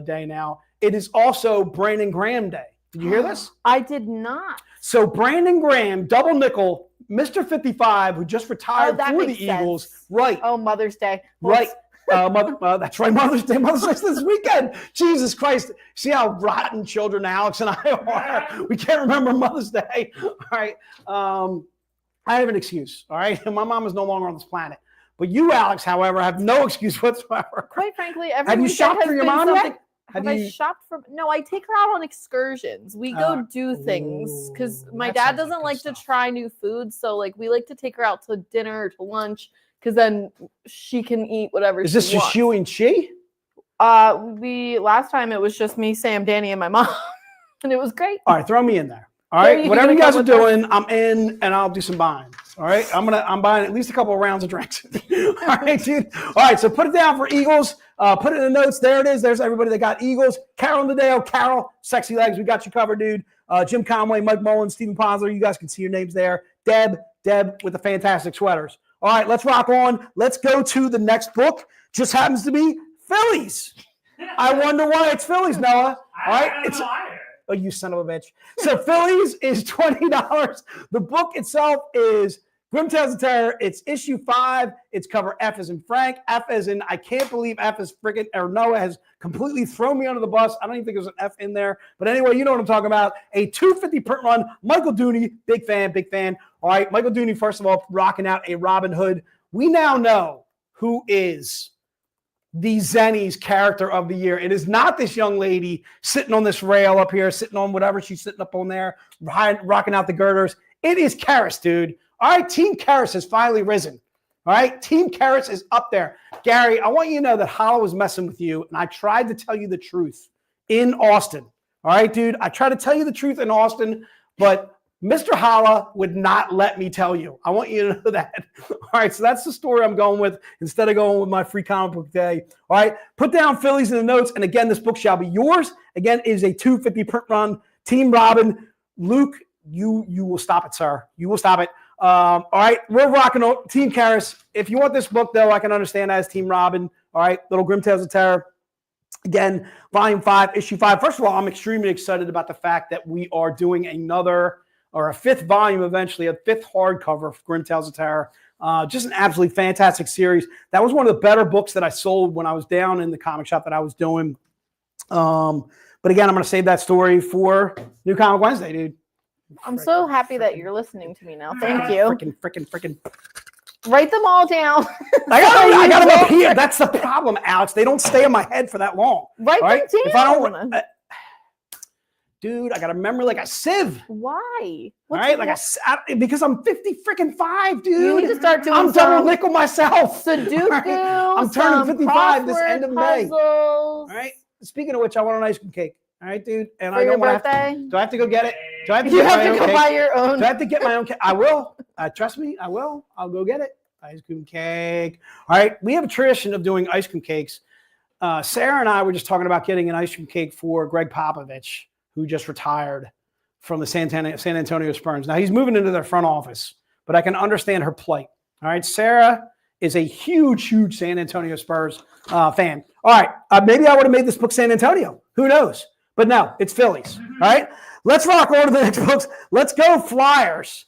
day now, it is also Brandon Graham Day. Did you hear this? I did not. So Brandon Graham, double nickel, Mr. 55, who just retired for the Eagles. Sense. Right. Oh, Mother's Day. Right. That's right, Mother's Day. Mother's Day this weekend. Jesus Christ. See how rotten children Alex and I are. We can't remember Mother's Day. All right. I have an excuse. All right. My mom is no longer on this planet. But you, Alex, however, have no excuse whatsoever. Quite frankly, have you shopped for your mom yet? Have I shopped for? No, I take her out on excursions. We go do things because my dad doesn't like to try new foods. So like we like to take her out to dinner or to lunch because then she can eat whatever she wants. Is this just you and she? Last time it was just me, Sam, Danny, and my mom. And it was great. All right, throw me in there. All right, whatever you guys are doing, I'm in and I'll do some buying. All right, I'm buying at least a couple of rounds of drinks. All right, dude. All right, so put it down for Eagles. Put it in the notes. There it is. There's everybody that got Eagles. Carol Nadeo, Carol, Sexy Legs. We got you covered, dude. Jim Conway, Mike Mullins, Stephen Ponsler. You guys can see your names there. Deb with the fantastic sweaters. All right, let's rock on. Let's go to the next book. Just happens to be Phillies. I wonder why it's Phillies, Noah. All right, it's. Oh, you son of a bitch. So Phillies is $20. The book itself is Grim Tales of Terror. It's issue 5. It's cover F as in Frank. F as in I can't believe F is friggin' or Noah has completely thrown me under the bus. I don't even think there's an F in there. But anyway, you know what I'm talking about. A 250 print run. Michael Dooney, big fan. All right, Michael Dooney, first of all, rocking out a Robin Hood. We now know who is the Zenny's character of the year. It is not this young lady sitting on this rail up here, sitting on whatever she's sitting up on there, rocking out the girders. It is Karis, dude. All right, Team Karis has finally risen. All right, Team Karis is up there. Gary, I want you to know that Hollow was messing with you, and I tried to tell you the truth in Austin. All right, dude, I tried to tell you the truth in Austin, but Mr. Holla would not let me tell you. I want you to know that. All right, so that's the story I'm going with instead of going with my free comic book day. All right, put down Phillies in the notes. And again, this book shall be yours. Again, it is a 250 print run. Team Robin. Luke, you will stop it, sir. You will stop it. All right, we're rocking on Team Karis. If you want this book, though, I can understand that as Team Robin. All right, Little Grim Tales of Terror. Again, volume 5, issue 5. First of all, I'm extremely excited about the fact that we are doing another or a 5th volume eventually, a 5th hardcover of Grim Tales of Terror. Just an absolutely fantastic series. That was one of the better books that I sold when I was down in the comic shop that I was doing. But again, I'm going to save that story for New Comic Wednesday, dude. I'm so happy that you're listening to me now. Thank you. Freaking. Write them all down. I got them up here. That's the problem, Alex. They don't stay in my head for that long. Write them down. If I don't... Dude, I got to remember like a sieve. Why? All right, because I'm 50-5, dude. You need to start doing I'm double nickel myself. Sudoku. Right? I'm turning 55 this end of May. Puzzles. All right. Speaking of which, I want an ice cream cake. All right, dude. And for I your don't want birthday? do I have to go get it? Do I have to you have to go buy your own? Do I have to get my own cake? I will. Trust me, I will. I'll go get it. Ice cream cake. All right. We have a tradition of doing ice cream cakes. Sarah and I were just talking about getting an ice cream cake for Greg Popovich, who just retired from the San Antonio Spurs. Now, he's moving into their front office, but I can understand her plight. All right, Sarah is a huge San Antonio Spurs fan. All right, maybe I would have made this book San Antonio. Who knows? But no, it's Phillies. All right, let's rock on to the next books. Let's go Flyers.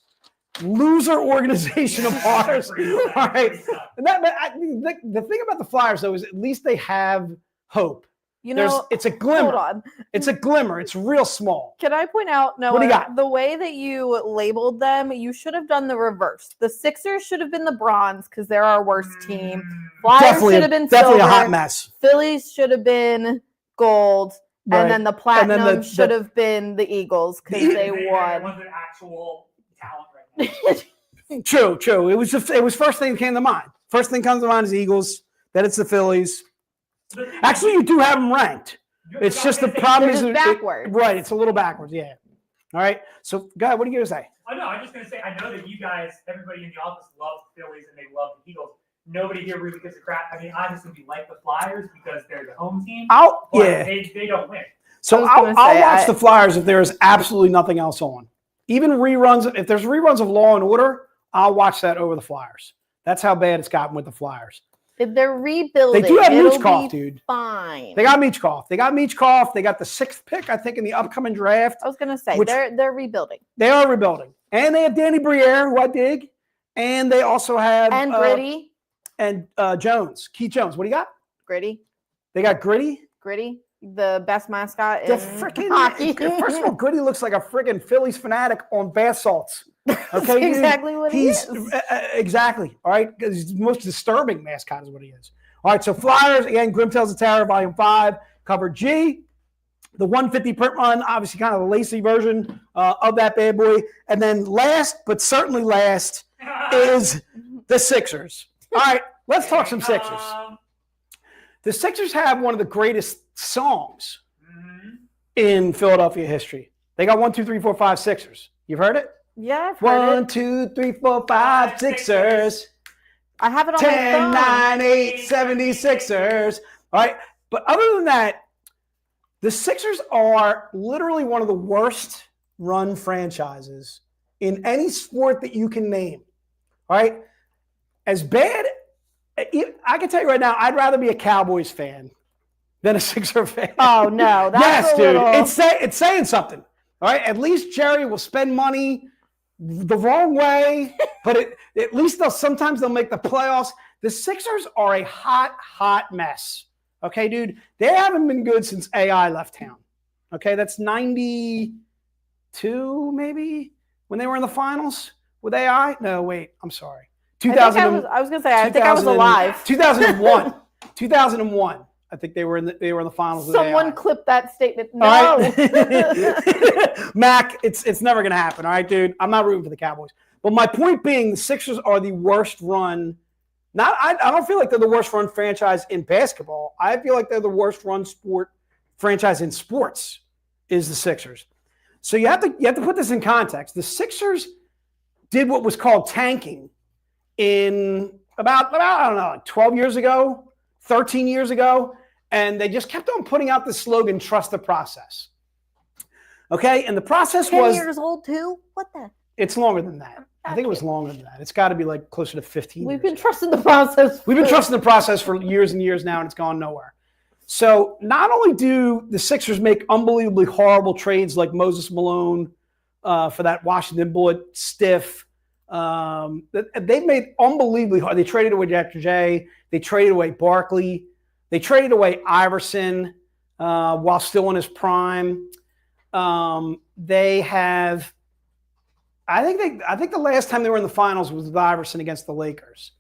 Loser organization of ours. All right. The thing about the Flyers, though, is at least they have hope. It's a glimmer. Hold on. It's a glimmer. It's real small. Can I point out, Noah, what do you got? The way that you labeled them, you should have done the reverse. The Sixers should have been the bronze because they're our worst team. Flyers should have been definitely silver. A hot mess. Phillies should have been gold. Right. And then the platinum should have been the Eagles because they won. It wasn't actual talent right now. True. It was first thing that came to mind. First thing comes to mind is Eagles. Then it's the Phillies. Actually, you do have them ranked. It's just the problem is backwards. Right. It's a little backwards. Yeah. All right. So, guy, what are you gonna say? Oh no, I'm just gonna say I know that you guys, everybody in the office loves the Phillies and they love the Eagles. Nobody here really gives a crap. I mean, obviously we like the Flyers because they're the home team. They don't win. So I'll watch the Flyers if there is absolutely nothing else on. Even reruns. If there's reruns of Law and Order, I'll watch that over the Flyers. That's how bad it's gotten with the Flyers. If they're rebuilding, they do have Michkov, dude. Fine. They got Michkov. They got the 6th pick, I think, in the upcoming draft. I was gonna say they're rebuilding. They are rebuilding, and they have Danny Briere, who I dig, and they also have Gritty and Jones, Keith Jones. What do you got? Gritty. They got Gritty. Gritty, the best mascot in hockey. First of all, Gritty looks like a freaking Phillies fanatic on bath salts. Okay, exactly what he is. Exactly. All right, because he's the most disturbing mascot is what he is. All right, so Flyers again. Grim Tales of Terror, Volume 5, Cover G. The 150 print run, obviously, kind of the lacy version of that bad boy. And then last, but certainly last, is the Sixers. All right, let's talk some Sixers. The Sixers have one of the greatest songs in Philadelphia history. They got 1, 2, 3, 4, 5 Sixers. You've heard it? Yeah, I've heard it. 1, 2, 3, 4, 5 Sixers. I have it on 10, my phone. 9, 8, 76ers. All right. But other than that, the Sixers are literally one of the worst run franchises in any sport that you can name. All right. As bad, I can tell you right now, I'd rather be a Cowboys fan than a Sixer fan. Oh, no. That's dude. It's saying something. All right. At least Jerry will spend money the wrong way, but at least sometimes they'll make the playoffs. The Sixers are a hot mess. Okay, dude, they haven't been good since AI left town. Okay, that's 92 maybe when they were in the finals with AI. No, wait, I'm sorry. 2000. I was gonna say I think I was alive. 2001. 2001. I think they were in the finals. Someone clip that statement. No, right. Mac, it's never gonna happen. All right, dude. I'm not rooting for the Cowboys. But my point being, the Sixers are the worst run. I don't feel like they're the worst run franchise in basketball. I feel like they're the worst run sport franchise in sports. Is the Sixers. So you have to put this in context. The Sixers did what was called tanking in about I don't know, like 12 years ago. 13 years ago, and they just kept on putting out the slogan, trust the process. Okay, and the process 10 was... 10 years old too? What the? It's longer than that. I think it was longer than that. It's got to be like closer to 15 We've been trusting the process. We've been trusting the process for years and years now, and it's gone nowhere. So not only do the Sixers make unbelievably horrible trades like Moses Malone for that Washington Bullet stiff, they've made unbelievably hard. They traded away Dr. J. They traded away Barkley. They traded away Iverson while still in his prime. They have, I think the last time they were in the finals was with Iverson against the Lakers.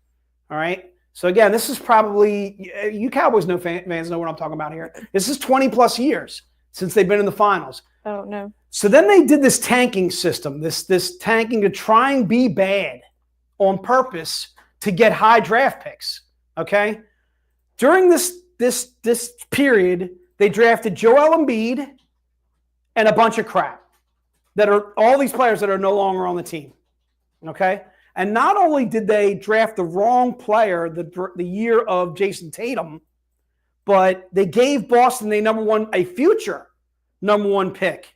All right. So again, this is probably, you Cowboys fans know what I'm talking about here. This is 20 plus years since they've been in the finals. Oh no. So then they did this tanking system, this tanking to try and be bad on purpose to get high draft picks. Okay. During this period, they drafted Joel Embiid and a bunch of crap that are all these players that are no longer on the team. Okay. And not only did they draft the wrong player the year of Jason Tatum, but they gave Boston a future number one pick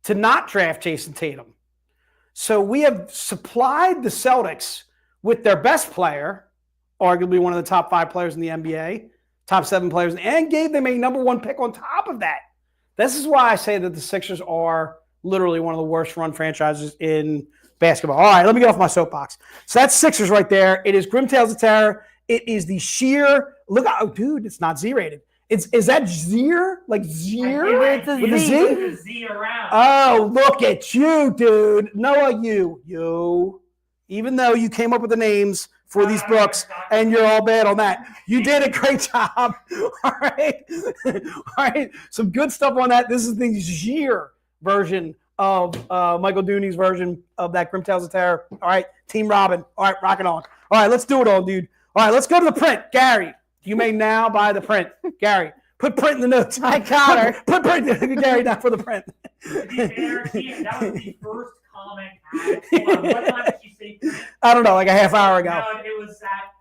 to not draft Jason Tatum. So we have supplied the Celtics with their best player arguably one of the top 5 players in the NBA, top 7 players, and gave them a number 1 pick on top of that. This is why I say that the Sixers are literally one of the worst run franchises in basketball. All right, let me get off my soapbox. So that's Sixers right there. It is Grim Tales of Terror. It is the sheer look. Oh, dude, it's not Z-rated. Is that Zier? Like Zier? It's a with Z. a Z? Oh, look at you, dude. Noah, you. Even though you came up with the names for these books and you're all bad on that, you did a great job. All right. Some good stuff on that. This is the Zier version of Michael Dooney's version of that Grim Tales of Terror. All right, Team Robin. All right, rock it on. All right, let's do it all, dude. All right, let's go to the print. Gary, you may now buy the print. Gary, put print in the notes. I got her. Put print, Gary, not for the print. To be fair, that was the first comment. What time did she say print? I don't know, like a half hour ago. No, it was at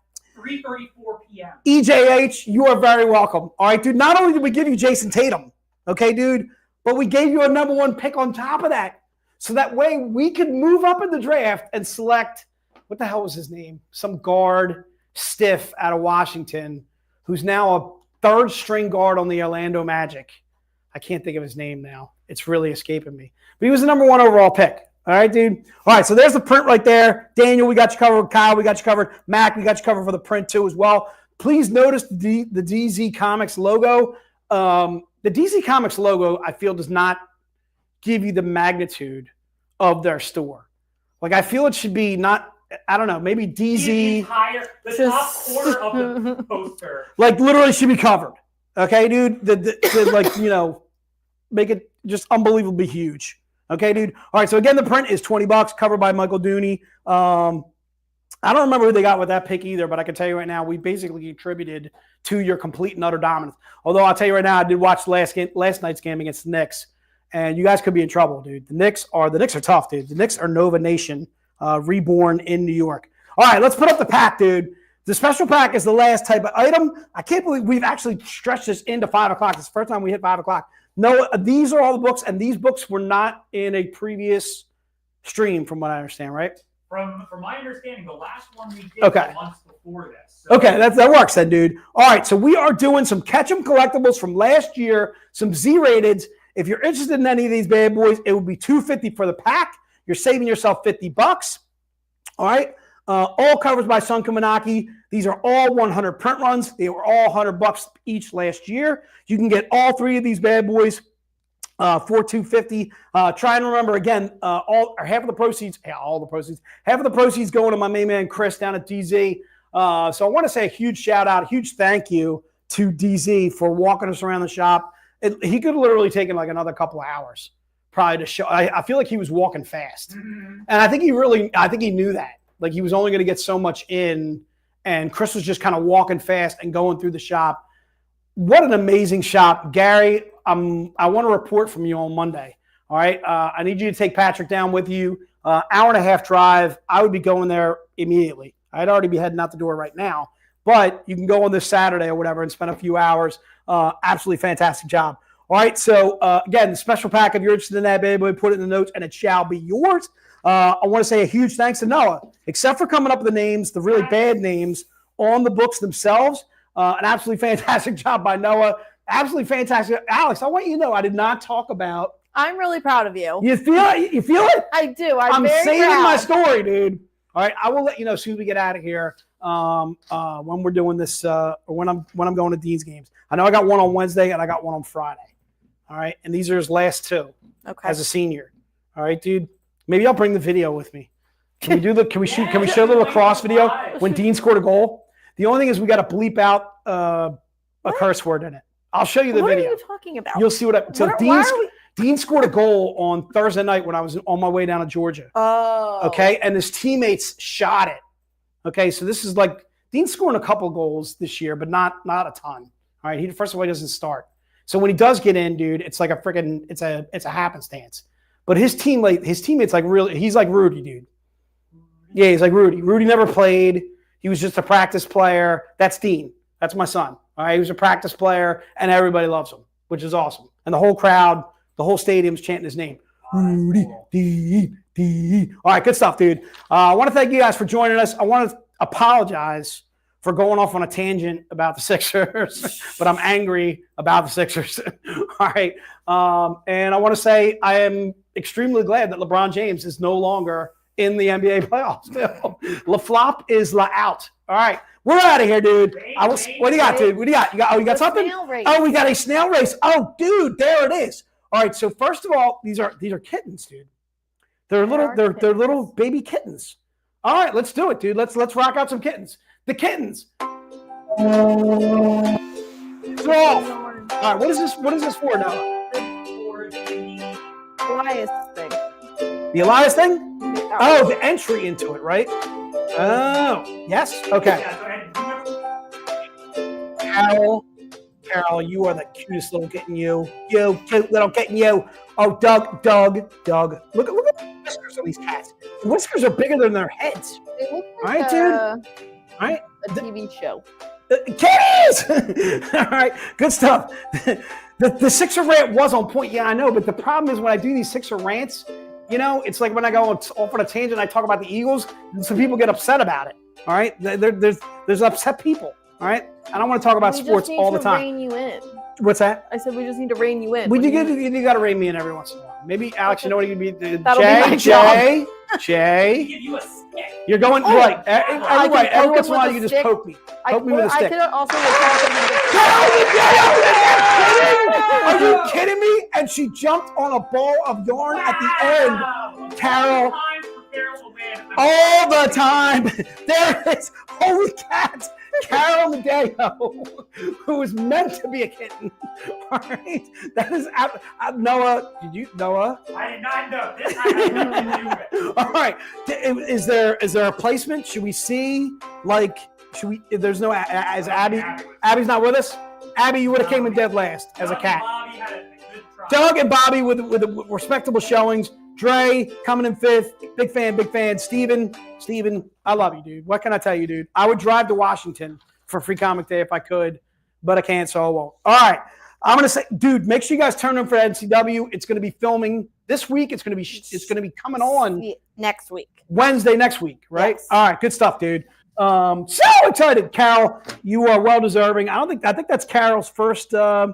3:34 p.m. EJH, you are very welcome. All right, dude, not only did we give you Jason Tatum, okay, dude, but we gave you a number 1 pick on top of that. So that way we could move up in the draft and select, what the hell was his name? Some guard stiff out of Washington who's now a 3rd string guard on the Orlando Magic. I can't think of his name now. It's really escaping me. But he was the number 1 overall pick. All right, dude. All right, so there's the print right there. Daniel, we got you covered. Kyle, we got you covered. Mac, we got you covered for the print too as well. Please notice the DZ Comics logo. The DZ Comics logo, I feel, does not give you the magnitude of their store. Like, I feel it should be not, I don't know, maybe DZ. The top corner of the poster. Like, literally should be covered. Okay, dude? The like, you know, make it just unbelievably huge. Okay, dude? All right, so again, the print is $20, covered by Michael Dooney. I don't remember who they got with that pick either, but I can tell you right now, we basically contributed to your complete and utter dominance. Although I'll tell you right now, I did watch last night's game against the Knicks, and you guys could be in trouble, dude. The Knicks are tough, dude. The Knicks are Nova Nation, reborn in New York. All right, let's put up the pack, dude. The special pack is the last type of item. I can't believe we've actually stretched this into 5 o'clock. It's the first time we hit 5 o'clock. No, these are all the books, and these books were not in a previous stream, from what I understand, right? From my understanding, the last one we did was months before this. So. Okay, that works then, dude. All right, so we are doing some Ketchum collectibles from last year, some Z-rateds. If you're interested in any of these bad boys, it would be $250 for the pack. You're saving yourself $50. All right, all covers by Sun Kumanaki. These are all 100 print runs. They were all $100 each last year. You can get all 3 of these bad boys for $250. Try and remember again, half of the proceeds going to my main man Chris down at DZ. So I want to say a huge shout out, a huge thank you to DZ for walking us around the shop. He could have literally taken like another couple of hours probably to show. I feel like he was walking fast, and I think he knew that. Like, he was only going to get so much in, and Chris was just kind of walking fast and going through the shop. What an amazing shop, Gary. I want to report from you on Monday. All right. I need you to take Patrick down with you. Hour and a half drive. I would be going there immediately. I'd already be heading out the door right now, but you can go on this Saturday or whatever and spend a few hours. Absolutely fantastic job. All right. So again, the special pack, if you're interested in that, baby, put it in the notes and it shall be yours. I want to say a huge thanks to Noah, except for coming up with the names, the really bad names on the books themselves. An absolutely fantastic job by Noah. Absolutely fantastic. Alex, I want you to know I did not talk about. I'm really proud of you. You feel it? You feel it? I do. I'm very saving proud. my story, dude. All right, I will let you know as soon as we get out of here when we're doing this or when I'm going to Dean's games. I know I got one on Wednesday and I got one on Friday. All right, and these are his last 2 as a senior. All right, dude. Maybe I'll bring the video with me. Can we show the lacrosse video when Dean scored a goal? The only thing is we got to bleep out a curse word in it. I'll show you the video. What are you talking about? You'll see what. Dean scored a goal on Thursday night when I was on my way down to Georgia. Oh. Okay, and his teammates shot it. Okay, so this is like Dean's scoring a couple goals this year, but not a ton. All right, first of all, he doesn't start. So when he does get in, dude, it's like it's a happenstance. But his teammates like really, he's like Rudy, dude. Yeah, he's like Rudy. Rudy never played. He was just a practice player. That's Dean. That's my son. All right, he was a practice player, and everybody loves him, which is awesome. And the whole crowd, the whole stadium's chanting his name. Rudy, Dean. All right, good stuff, dude. I want to thank you guys for joining us. I want to apologize for going off on a tangent about the Sixers, but I'm angry about the Sixers. All right. And I want to say I am extremely glad that LeBron James is no longer in the NBA playoffs. Still. LaFlop is out. All right. We're out of here, dude. What do you got, dude? What do you got? You got something? Oh, we got a snail race. Oh, dude, there it is. All right. So first of all, these are kittens, dude. They're little baby kittens. All right, let's do it, dude. Let's rock out some kittens. The kittens. It's off. All right, what is this for now? Elias thing. The Elias thing? Oh, the entry into it, right? Oh, yes. Okay. Carol, you are the cutest little kitten. You cute little kitten. You. Oh, Doug. Look at the whiskers of these cats. The whiskers are bigger than their heads. It looks All like right, dude. All right. A TV show. Kitties! All right, good stuff. The Sixer rant was on point. Yeah, I know, but the problem is when I do these Sixer rants, it's like when I go off on a tangent and I talk about the Eagles, some people get upset about it. All right, there's upset people. All right, I don't want to talk about sports all the time. Rein you in. What's that? I said we just need to rein you in. You got to rein me in every once in a while. Maybe Alex, you know what you can be? Jay. Give you a stick. You're going right. Every once in a while, you can just poke me. Poke me with a stick. I could also. Are you kidding me? And she jumped on a ball of yarn at the end. Carol. All the time. There it is. Holy cats. Carol Medeo, who was meant to be a kitten. All right. That is Noah. Noah? I did not know this. I had nothing to do with it. All right. Is there a placement? Should we see? There's no. Is Abby? Abby's not with us. Abby, you would have came in dead last as a cat. Bobby had a good try. Doug and Bobby with respectable showings. Dre coming in fifth. Big fan. Steven, I love you, dude. What can I tell you, dude? I would drive to Washington for Free Comic Day if I could, but I can't, so I won't. All right. I'm going to say, dude, make sure you guys turn in for NCW. It's going to be filming this week. It's going to be coming on next week. Wednesday next week, right? Yes. All right. Good stuff, dude. So excited. Carol, you are well deserving. I think that's Carol's first time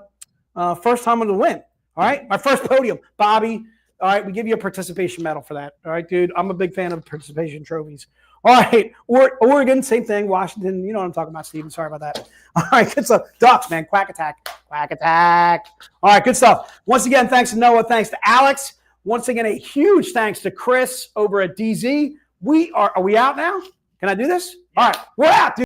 on the win. All right. My first podium. Bobby. All right, we give you a participation medal for that. All right, dude, I'm a big fan of participation trophies. All right, Oregon, same thing. Washington, you know what I'm talking about, Steven. Sorry about that. All right, good stuff. Ducks, man, quack attack. All right, good stuff. Once again, thanks to Noah. Thanks to Alex. Once again, a huge thanks to Chris over at DZ. Are we out now? Can I do this? All right, we're out, dude.